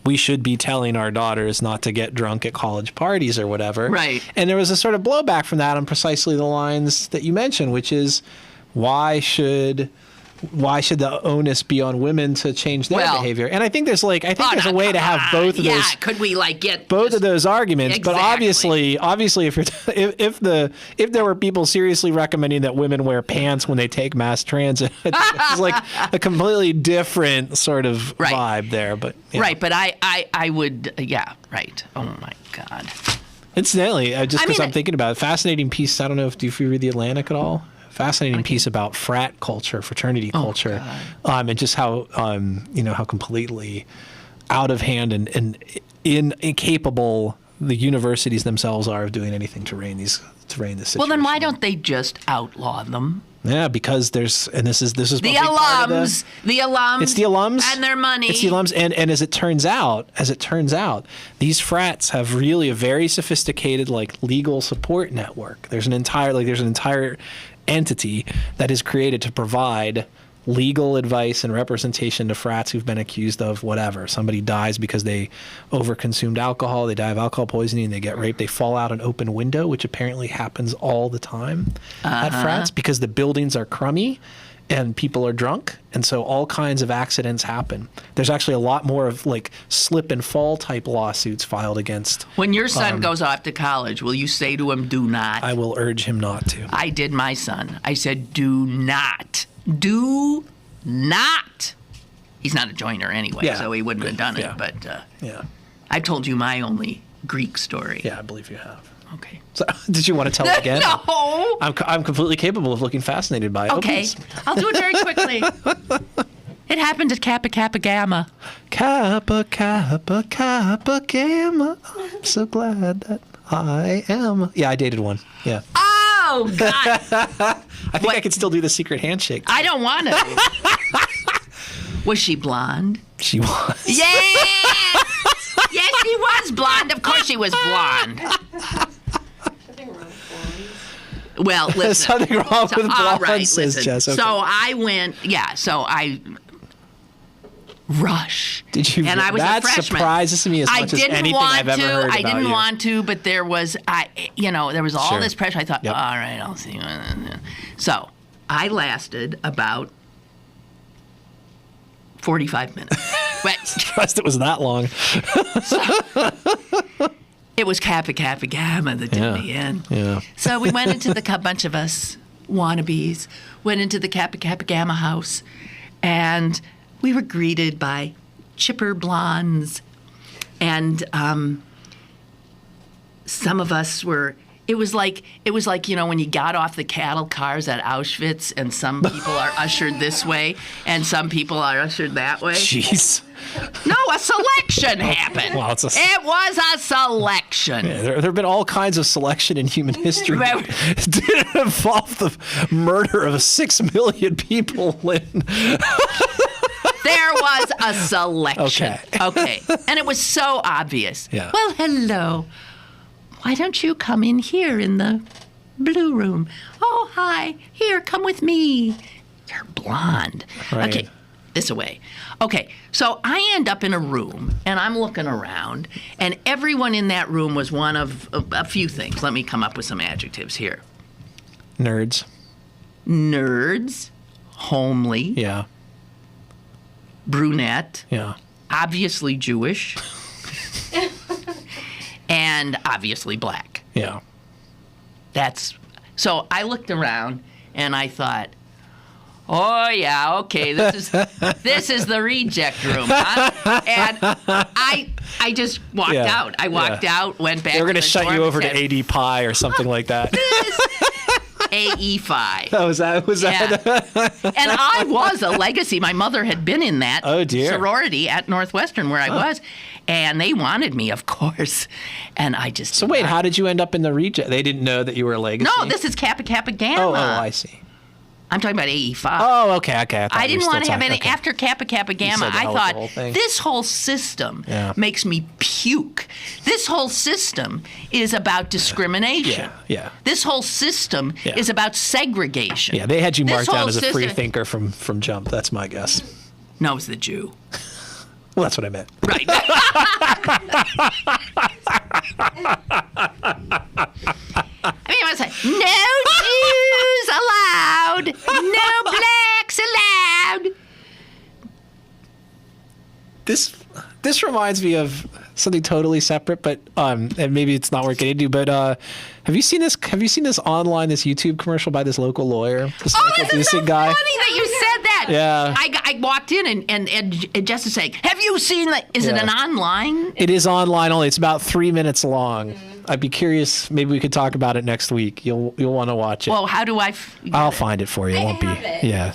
we should be telling our daughters not to get drunk at college parties or whatever. Right. And there was a sort of blowback from that on precisely the lines that you mentioned, which is why should the onus be on women to change their behavior? And I think there's a way to have both of those. Yeah, could we get both of those arguments? Exactly. But obviously, if there were people seriously recommending that women wear pants when they take mass transit, it's like a completely different sort of vibe there. But right, but I would right. Oh my God. Incidentally, just because I'm thinking about it, fascinating piece. I don't know if you read The Atlantic at all. Fascinating piece about frat culture, fraternity culture, and just how how completely out of hand and incapable the universities themselves are of doing anything to rein this situation. Well, then why don't they just outlaw them? Yeah, because this is the alums, It's the alums and their money. It's the alums, and as it turns out, these frats have really a very sophisticated legal support network. There's an entire entity that is created to provide legal advice and representation to frats who've been accused of whatever. Somebody dies because they overconsumed alcohol, they die of alcohol poisoning, they get raped, they fall out an open window, which apparently happens all the time at frats because the buildings are crummy and people are drunk, and so all kinds of accidents happen. There's actually a lot more of slip and fall type lawsuits filed against. When your son goes off to college, will you say to him, do not? I will urge him not to. I did my son. I said, do not. Do not. He's not a joiner anyway, so he wouldn't have done it. But I've told you my only Greek story. Yeah, I believe you have. Okay. So, did you want to tell it again? No. I'm completely capable of looking fascinated by it. Okay. I'll do it very quickly. It happened at Kappa Kappa Gamma. Kappa Kappa Kappa Gamma. I'm so glad that I am. Yeah, I dated one. Yeah. Oh, God. I think I could still do the secret handshake. I don't want to. Was she blonde? She was. Yes! Yes, she was blonde. Of course she was blonde. Well, listen. There's something wrong with blonde, all right, says listen. Jess. Okay. So I went, Rush. Did you? And I was a freshman. That surprises me as much as anything I've ever heard about I didn't you. want to, but there was, there was all this pressure. I thought, all right, I'll see. So I lasted about 45 minutes. But surprised it was that long. It was Kappa Kappa Gamma that did me in. Yeah. So we went into a bunch of us wannabes went into the Kappa Kappa Gamma house, and we were greeted by chipper blondes, and some of us were. It was like when you got off the cattle cars at Auschwitz, and some people are ushered this way, and some people are ushered that way. Jeez. No, a selection happened. Well, it was a selection. Yeah, there have been all kinds of selection in human history. It didn't involve the murder of 6 million people, Lynn. There was a selection. Okay. And it was so obvious. Yeah. Well, hello. Why don't you come in here in the blue room? Oh, hi. Here, come with me. You're blonde. Right. Okay, this way. Okay, so I end up in a room, and I'm looking around, and everyone in that room was one of a few things. Let me come up with some adjectives here. Nerds. Homely. Yeah. Brunette. Yeah. Obviously Jewish. And obviously black. Yeah. So I looked around and I thought, oh yeah, okay, this is the reject room, huh? And I just walked out. I walked out, went back. They were going to shut you over said, to AD Pi or something like that. AE5. Oh, was that? And I was a legacy. My mother had been in that sorority at Northwestern where I was. And they wanted me, of course. And I just... So wait, how did you end up in the reject? They didn't know that you were a legacy? No, this is Kappa Kappa Gamma. Oh, I see. I'm talking about AE5. Oh, okay. I didn't want to have any... After Kappa Kappa Gamma, I thought, this whole system makes me puke. This whole system is about discrimination. Yeah. This whole system is about segregation. Yeah, they had you marked down as a free thinker from jump. That's my guess. No, it's the Jew. Well, that's what I meant. Right. I was like, no Jews allowed. No blacks allowed. This reminds me of something totally separate, but and maybe it's not worth getting into. But have you seen this? Have you seen this online? This YouTube commercial by this local lawyer, this this is so guy. funny that you said that. Yeah. I walked in and Jess is saying, "Have you seen that? Is it an online?" It is online only. It's about 3 minutes long. I'd be curious. Maybe we could talk about it next week. You'll want to watch it. Well, how do I? I'll find it for you. It won't be. Yeah.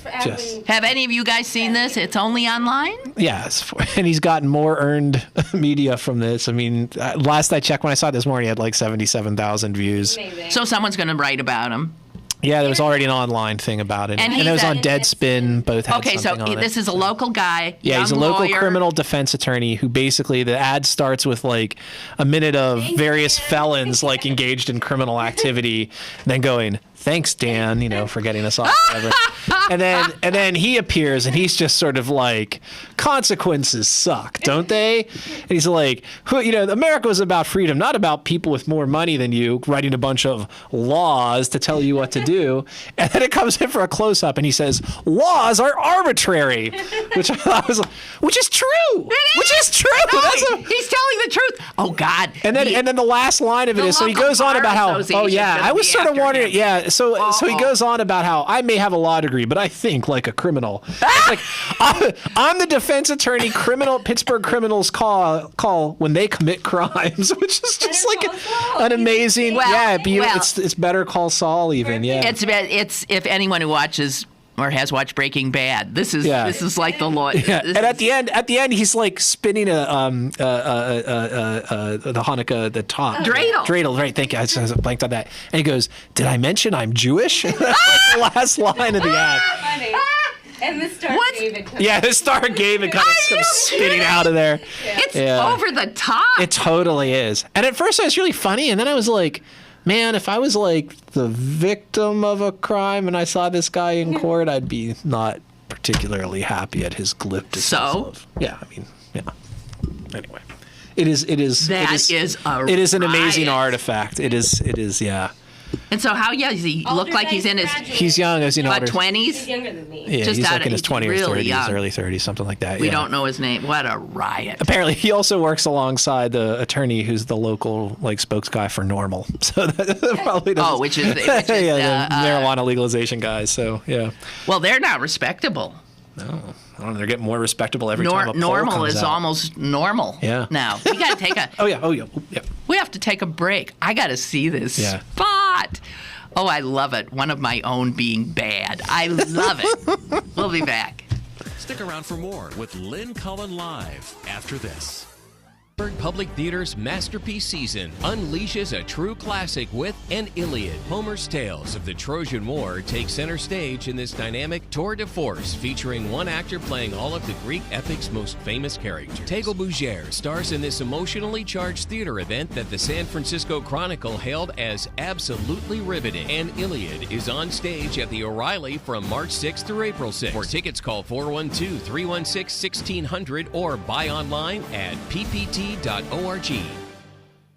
Have any of you guys seen this? It's only online. Yes, and he's gotten more earned media from this. I mean, last I checked, when I saw it this morning, he had like 77,000 views. Amazing. So someone's going to write about him. Yeah, there was already an online thing about it, And it was on Deadspin. Both had Okay, so something on this it. is a local guy. Yeah, he's a young local lawyer. criminal defense attorney who basically the ad starts with like a minute of various felons like engaged in criminal activity, then going, "Thanks, Dan," for getting us off. Whatever. and then he appears and he's just sort of like, consequences suck, don't they? And he's like, America was about freedom, not about people with more money than you writing a bunch of laws to tell you what to do. And then it comes in for a close up and he says, "Laws are arbitrary," which I thought which is true. Which is true. He's telling the truth. Oh God. And then the last line of it is, so he goes on about how, I was sort of wondering, so he goes on about how I may have a law degree, but I think like a criminal. Like I'm the defense attorney Pittsburgh criminals call when they commit crimes, which is just like an amazing. It's Better Call Saul even. Yeah. It's if anyone who watches or has watched Breaking Bad, this is like the law. Yeah. And at the end, he's like spinning the Hanukkah, the top dreidel. Right? Thank you. I blanked on that. And he goes, "Did I mention I'm Jewish?" That's the last line of the ad. Funny. And the Star David comes the Star David comes spinning out of there. It's over the top. It totally is. And at first, it was really funny, and then I was like, man, if I was like the victim of a crime and I saw this guy in court, I'd be not particularly happy at his glib dismissal. Anyway, it is an amazing artifact. It is. And so how does he look like he's in his? He's young, as you know. 20s. He's younger than me. Yeah, Just he's out like in his 20s or really 30s, young. early 30s, something like that. We don't know his name. What a riot. Apparently, he also works alongside the attorney who's the local spokes guy for NORML. So that probably doesn't. Which is the marijuana legalization guys. So yeah. Well, they're not respectable. No, I don't know. They're getting more respectable every time a poll normal comes is out. almost normal. Yeah. Now we got to take a. Oh yeah. We have to take a break. I got to see this spot. Oh, I love it. One of my own being bad. I love it. We'll be back. Stick around for more with Lynn Cullen live after this. Public Theater's masterpiece season unleashes a true classic with An Iliad. Homer's tales of the Trojan War take center stage in this dynamic tour de force, featuring one actor playing all of the Greek epic's most famous characters. Tegel Bougere stars in this emotionally charged theater event that the San Francisco Chronicle hailed as absolutely riveting. An Iliad is on stage at the O'Reilly from March 6th through April 6th. For tickets, call 412-316-1600 or buy online at ppt.org.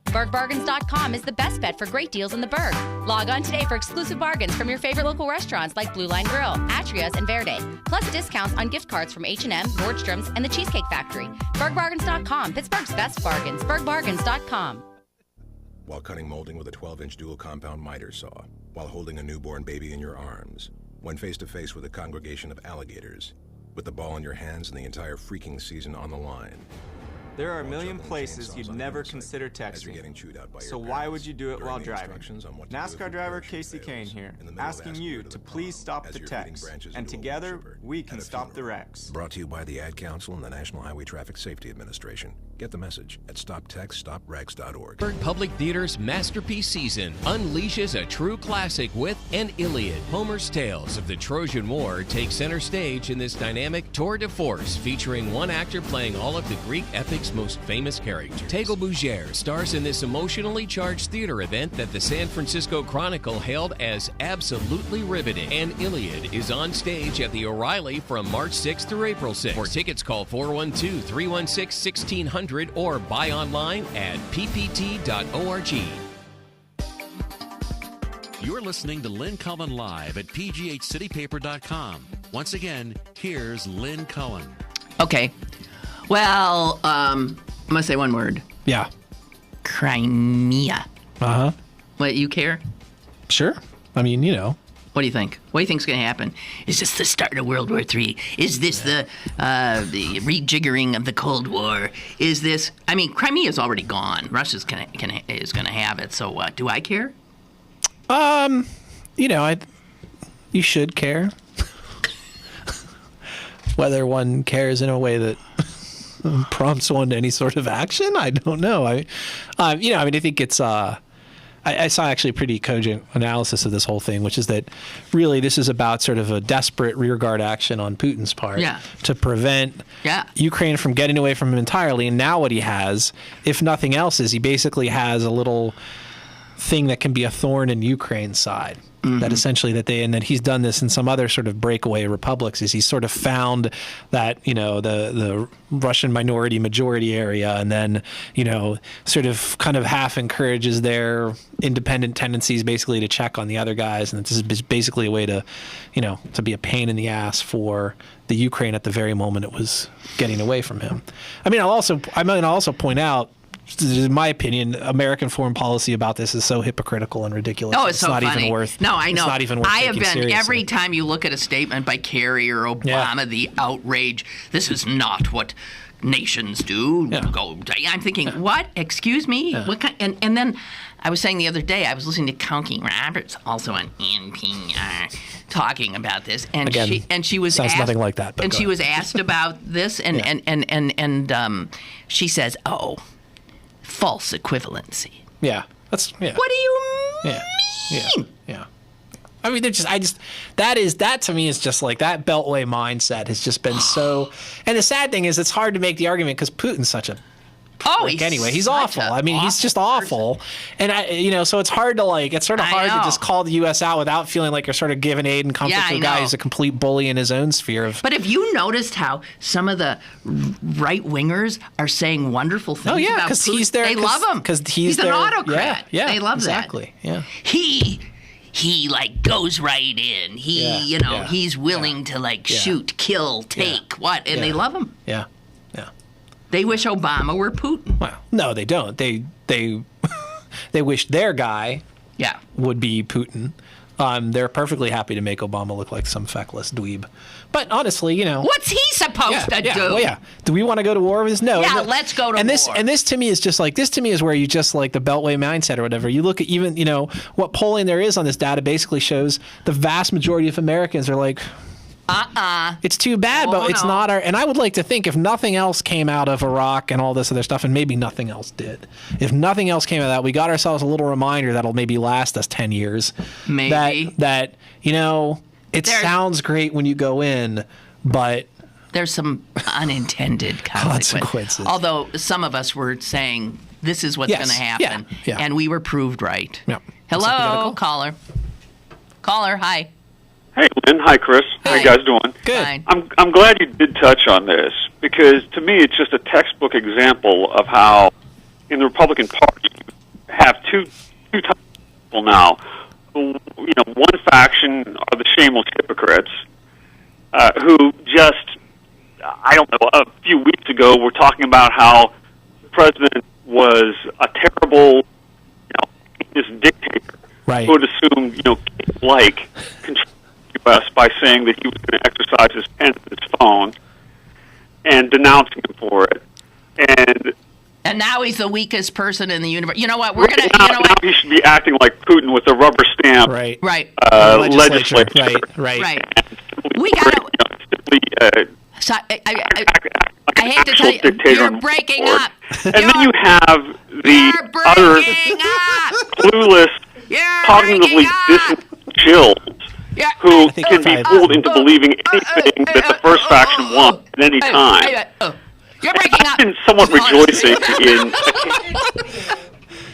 BergBargains.com is the best bet for great deals in the Berg. Log on today for exclusive bargains from your favorite local restaurants like Blue Line Grill, Atria's, and Verde. Plus discounts on gift cards from H&M, Nordstrom's, and the Cheesecake Factory. BergBargains.com, Pittsburgh's best bargains. BergBargains.com. While cutting molding with a 12-inch dual compound miter saw, while holding a newborn baby in your arms, when face-to-face with a congregation of alligators, with the ball in your hands and the entire freaking season on the line. There are a million places you'd never consider texting, so why would you do it while driving? NASCAR driver Casey Kane here, asking you to please stop the text, and together we can stop the wrecks. Brought to you by the Ad Council and the National Highway Traffic Safety Administration. Get the message at stoptextstoprex.org. Public Theater's masterpiece season unleashes a true classic with An Iliad. Homer's tales of the Trojan War take center stage in this dynamic tour de force, featuring one actor playing all of the Greek epic's most famous characters. Tegel Bougere stars in this emotionally charged theater event that the San Francisco Chronicle hailed as absolutely riveting. An Iliad is on stage at the O'Reilly from March 6th through April 6th. For tickets, call 412-316-1600 or buy online at ppt.org. You're listening to Lynn Cullen live at pghcitypaper.com. Once again, here's Lynn Cullen. Okay. Well, I'm going to say one word. Yeah. Crimea. Uh-huh. What, you care? Sure. I mean, Well, What do you think? What do you think's going to happen? Is this the start of World War III? Is this the rejiggering of the Cold War? Is this? I mean, Crimea's already gone. Russia's is going to have it. So what? Do I care? You should care. Whether one cares in a way that prompts one to any sort of action, I don't know. I think it's. I saw actually a pretty cogent analysis of this whole thing, which is that really this is about sort of a desperate rearguard action on Putin's part to prevent Ukraine from getting away from him entirely. And now what he has, if nothing else, is he basically has a little thing that can be a thorn in Ukraine's side. That essentially and that he's done this in some other sort of breakaway republics, is he's sort of found that, the Russian majority area, and then, sort of kind of half encourages their independent tendencies basically to check on the other guys. And this is basically a way to, to be a pain in the ass for the Ukraine at the very moment it was getting away from him. I mean, I'll also point out, in my opinion, American foreign policy about this is so hypocritical and ridiculous. Oh, it's so not funny. Even worth. No, I know. It's not even worth I have taking been seriously. Every time you look at a statement by Kerry or Obama, the outrage. This is not what nations do. I'm thinking, what? Excuse me? Yeah. What kind? And then I was saying the other day, I was listening to Counting Roberts, also on NPR, talking about this, and Again, she was sounds asked, nothing like that. And she was asked about this, and she says, "Oh, false equivalency." Yeah, that's What do you mean? Yeah. I mean, that to me is just like that Beltway mindset has just been so. And the sad thing is, it's hard to make the argument because Putin's such a. He's awful. I mean, he's just awful, and so it's hard to it's sort of hard to just call the U.S. out without feeling like you're sort of giving aid and comfort to a guy who's a complete bully in his own sphere of. But have you noticed how some of the right wingers are saying wonderful things? Oh yeah, because they love him because he's an autocrat. Yeah, they love exactly. that. Yeah. He goes right in. He's willing to shoot, kill, take and they love him. Yeah. They wish Obama were Putin. Well, no, they don't. They they wish their guy would be Putin. They're perfectly happy to make Obama look like some feckless dweeb. But honestly, what's he supposed to do? Well, yeah. Do we want to go to war with this? No. Yeah, let's go to war. And this to me is just this to me is where you just the Beltway mindset or whatever. You look at even, what polling there is on this data basically shows the vast majority of Americans are like, it's too bad, but it's not our. And I would like to think if nothing else came out of Iraq and all this other stuff, and maybe nothing else did. If nothing else came out of that, we got ourselves a little reminder that'll maybe last us 10 years. Maybe. That it sounds great when you go in, but there's some unintended consequences. Although some of us were saying this is what's going to happen, and we were proved right. Yeah. Hello, caller. Caller, hi. Hey, Lynn. Hi, Chris. How you guys doing? Good. Fine. I'm glad you did touch on this because to me it's just a textbook example of how in the Republican Party you have two types of people now. One faction are the shameless hypocrites who just, I don't know, a few weeks ago were talking about how the president was a terrible, this dictator who had assumed, control US by saying that he was going to exercise his pen and his phone and denouncing him for it. And now he's the weakest person in the universe. You know what? Now he should be acting like Putin with a rubber stamp. Right. Legislature. Right. We got to. I hate to tell you, you're breaking up. And then you have the other clueless, cognitively dissonant Jills who can be fooled into believing anything that the first faction wants at any time. You're breaking up. I've been somewhat rejoicing in.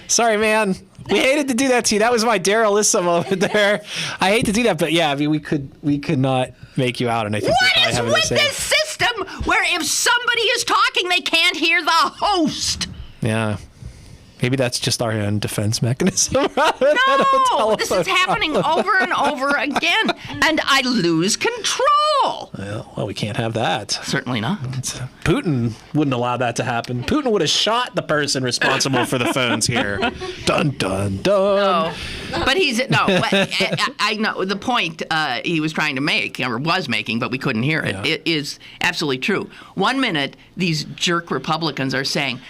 Sorry, man. We hated to do that to you. That was my Daryl Issa moment there. I hate to do that, but yeah, I mean, we could not make you out, and I think what is with this system where if somebody is talking, they can't hear the host? Yeah. Maybe that's just our own defense mechanism. No, this is happening over and over again, and I lose control. Well, we can't have that. Certainly not. Putin wouldn't allow that to happen. Putin would have shot the person responsible for the phones here. Dun, dun, dun. No, but I know the point he was trying to make, or was making, but we couldn't hear it. Yeah. It is absolutely true. 1 minute, these jerk Republicans are saying,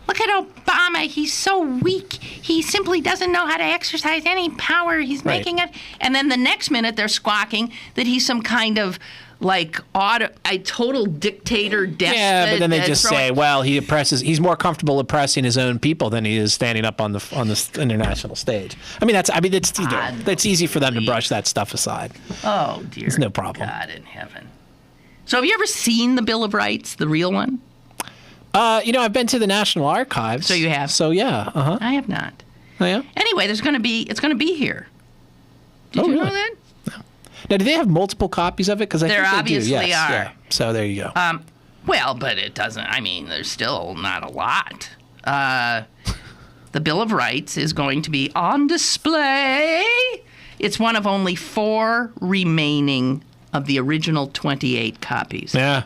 look at Obama. He's so weak. He simply doesn't know how to exercise any power. He's making it. And then the next minute, they're squawking that he's some kind of a total dictator, despot. Yeah, but then they just say, well, he's more comfortable oppressing his own people than he is standing up on the international stage. It's easy for them to brush that stuff aside. Oh, dear. It's no problem. God in heaven. So have you ever seen the Bill of Rights, the real one? I've been to the National Archives. So you have? So yeah. Uh-huh. I have not. Oh yeah. Anyway, it's going to be here. Did you know that? No. Now, do they have multiple copies of it? Because There think they obviously do. Yes, are. Yeah. So there you go. Well, but it doesn't. I mean, there's still not a lot. The Bill of Rights is going to be on display. It's one of only 4 remaining of the original 28 copies. Yeah.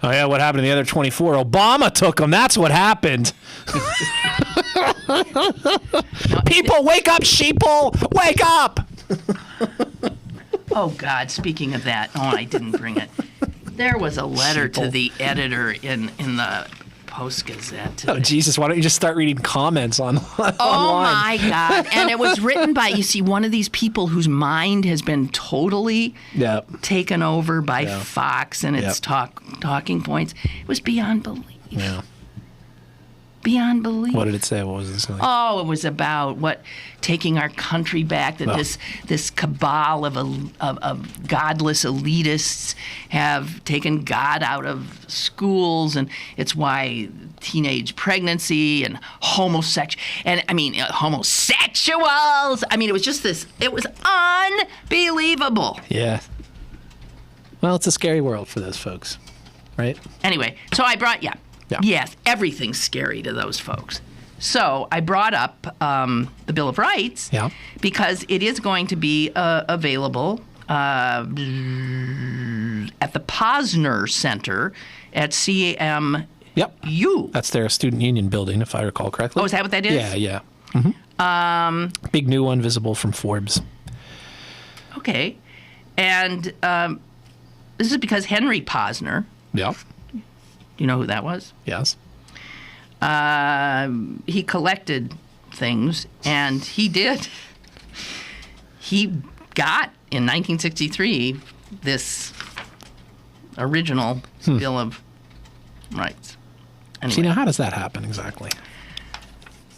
Oh, yeah, what happened to the other 24? Obama took them. That's what happened. People, wake up, sheeple! Wake up! Oh, God, speaking of that. Oh, I didn't bring it. There was a letter to the editor in the Post-Gazette today. Oh, Jesus, why don't you just start reading comments online? Oh, my God. And it was written by, one of these people whose mind has been totally taken over by Fox and its talking points. It was beyond belief. Yeah. Beyond belief. What did it say? What was it saying? Oh, it was about taking our country back. That this cabal of godless elitists have taken God out of schools, and it's why teenage pregnancy and homosexuals. I mean, it was just this. It was unbelievable. Yeah. Well, it's a scary world for those folks, right? Anyway, so I brought Yes, everything's scary to those folks. So I brought up the Bill of Rights because it is going to be available at the Posner Center at CMU. That's their student union building, if I recall correctly. Oh, is that what that is? Yeah, yeah. Mm-hmm. Big new one visible from Forbes. Okay. And this is because Henry Posner. Yeah. Do you know who that was? Yes. He collected things, and he got, in 1963, this original Bill of Rights. Anyway. So, how does that happen exactly?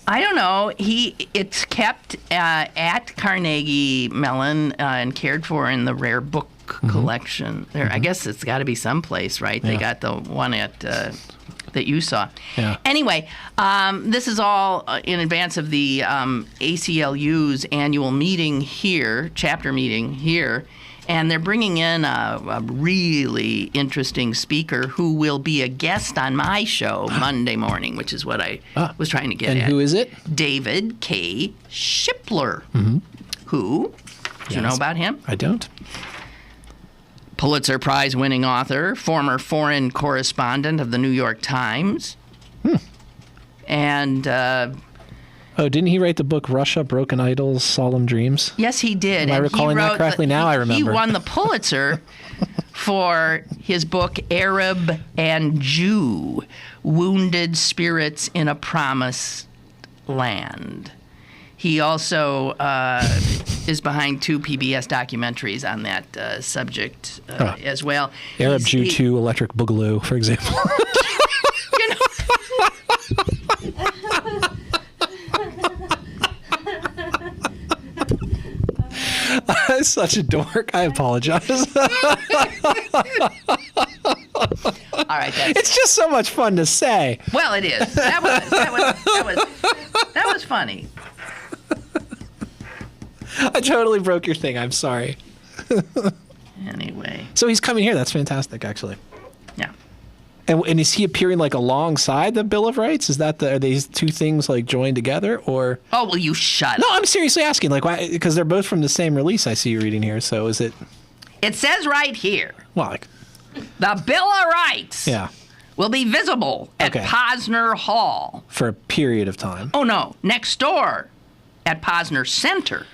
I don't know. It's kept at Carnegie Mellon and cared for in the rare book collection. There, I guess it's got to be someplace, right? Yeah. They got the one at that you saw. Yeah. Anyway, this is all in advance of the ACLU's annual meeting here, chapter meeting here, and they're bringing in a really interesting speaker who will be a guest on my show Monday morning, which is what I was trying to get at. And who is it? David K. Shipler. Who? Do you know about him? I don't. Pulitzer Prize-winning author, former foreign correspondent of the New York Times. And... didn't he write the book Russia, Broken Idols, Solemn Dreams? Yes, he did. Am I recalling that correctly? Now I remember. He won the Pulitzer for his book Arab and Jew, Wounded Spirits in a Promised Land. He also is behind 2 PBS documentaries on that subject as well. Arab Jew 2, Electric Boogaloo, for example. I'm such a dork. I apologize. All right, it's just so much fun to say. Well, it is. That was funny. I totally broke your thing. I'm sorry. Anyway. So he's coming here. That's fantastic, actually. Yeah. And is he appearing like alongside the Bill of Rights? Is that are these two things like joined together, or? Oh, will you shut up? No, I'm seriously asking. Like, why? Because they're both from the same release. I see you reading here. So is it? It says right here. Well, like, the Bill of Rights. Yeah. Will be visible at Posner Hall for a period of time. Oh no, next door at Posner Center.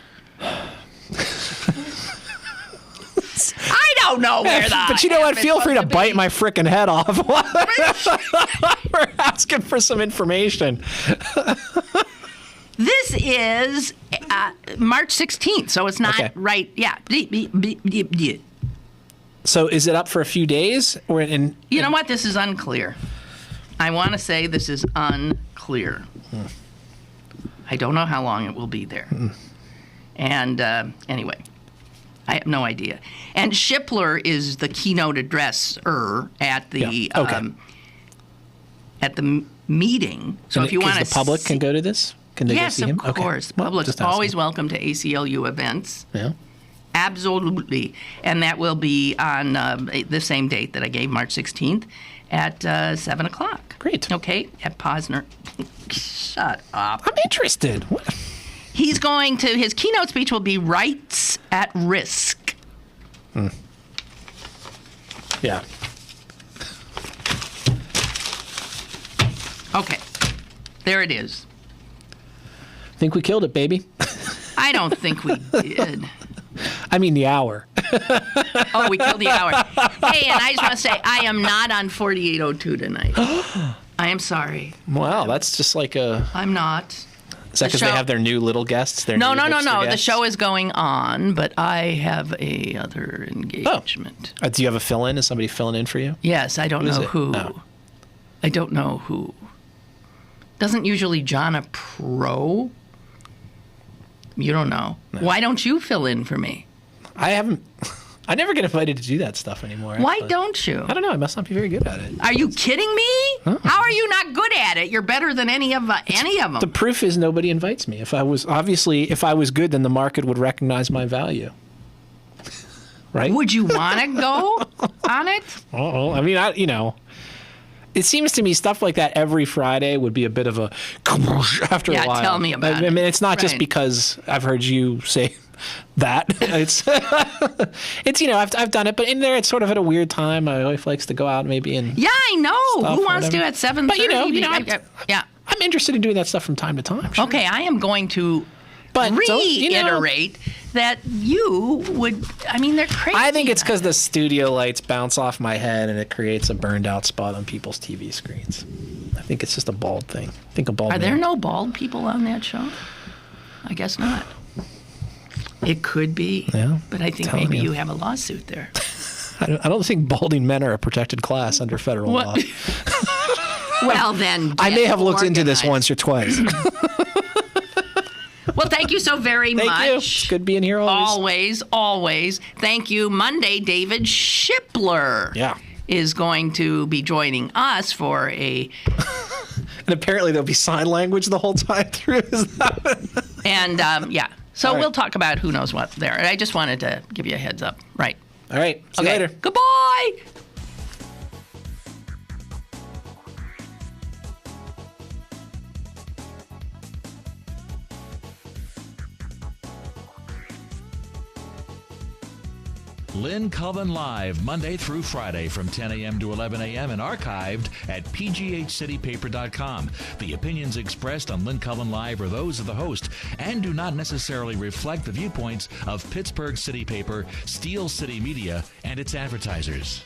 I don't know where that. But you know what? Feel free to bite my frickin' head off. We're asking for some information. This is March 16th, so it's not right. Yeah. So is it up for a few days? You know what? This is unclear. I want to say this is unclear. I don't know how long it will be there. And anyway, I have no idea. And Shipler is the keynote addresser at the meeting. So if you want to, the public can go to this. Can they go see him? Yes, of course. The public's always welcome to ACLU events. Yeah. Absolutely. And that will be on the same date that I gave, March 16th, at 7 o'clock. Great. Okay, at Posner. Shut up. I'm interested. What? His keynote speech will be Rights at Risk. Yeah. Okay. There it is. Think we killed it, baby. I don't think we did. I mean the hour. Oh, we killed the hour. Hey, and I just want to say, I am not on 4802 tonight. I am sorry. Wow, that's just like a... I'm not. Is that because they have their new little guests? No. The show is going on, but I have a other engagement. Oh. Do you have a fill-in? Is somebody filling in for you? Yes, I don't know who. No. I don't know who. Doesn't usually John a pro? You don't know. No. Why don't you fill in for me? I never get invited to do that stuff anymore. Why don't you? I don't know. I must not be very good at it. Are you kidding me? Huh? How are you not good at it? You're better than any of them. The proof is nobody invites me. If I was good, then the market would recognize my value. Right? Would you want to go on it? Oh, I mean, it seems to me stuff like that every Friday would be a bit of a after a while. Yeah, tell me about it. I mean, it's not just because I've heard you say that. It's I've done it, but in there it's sort of at a weird time. My wife likes to go out maybe and I know. Who wants to at 7:30? But I'm interested in doing that stuff from time to time. Sure. Okay, I am going to reiterate that you would. I mean, they're crazy. I think it's because the studio lights bounce off my head and it creates a burned out spot on people's TV screens. I think it's just a bald thing. Are there no bald people on that show? I guess not. It could be. Yeah. But I think maybe you have a lawsuit there. I don't think balding men are a protected class under federal law. Well, then. I may have looked into this once or twice. Well, thank you so very much. Thank you. It's good being here always. Always. Thank you. Monday, David Shipler is going to be joining us for a... And apparently there'll be sign language the whole time through. And, So we'll talk about who knows what there. I just wanted to give you a heads up. Right. All right. See you later. Goodbye. Lynn Cullen Live, Monday through Friday from 10 a.m. to 11 a.m. and archived at pghcitypaper.com. The opinions expressed on Lynn Cullen Live are those of the host and do not necessarily reflect the viewpoints of Pittsburgh City Paper, Steel City Media, and its advertisers.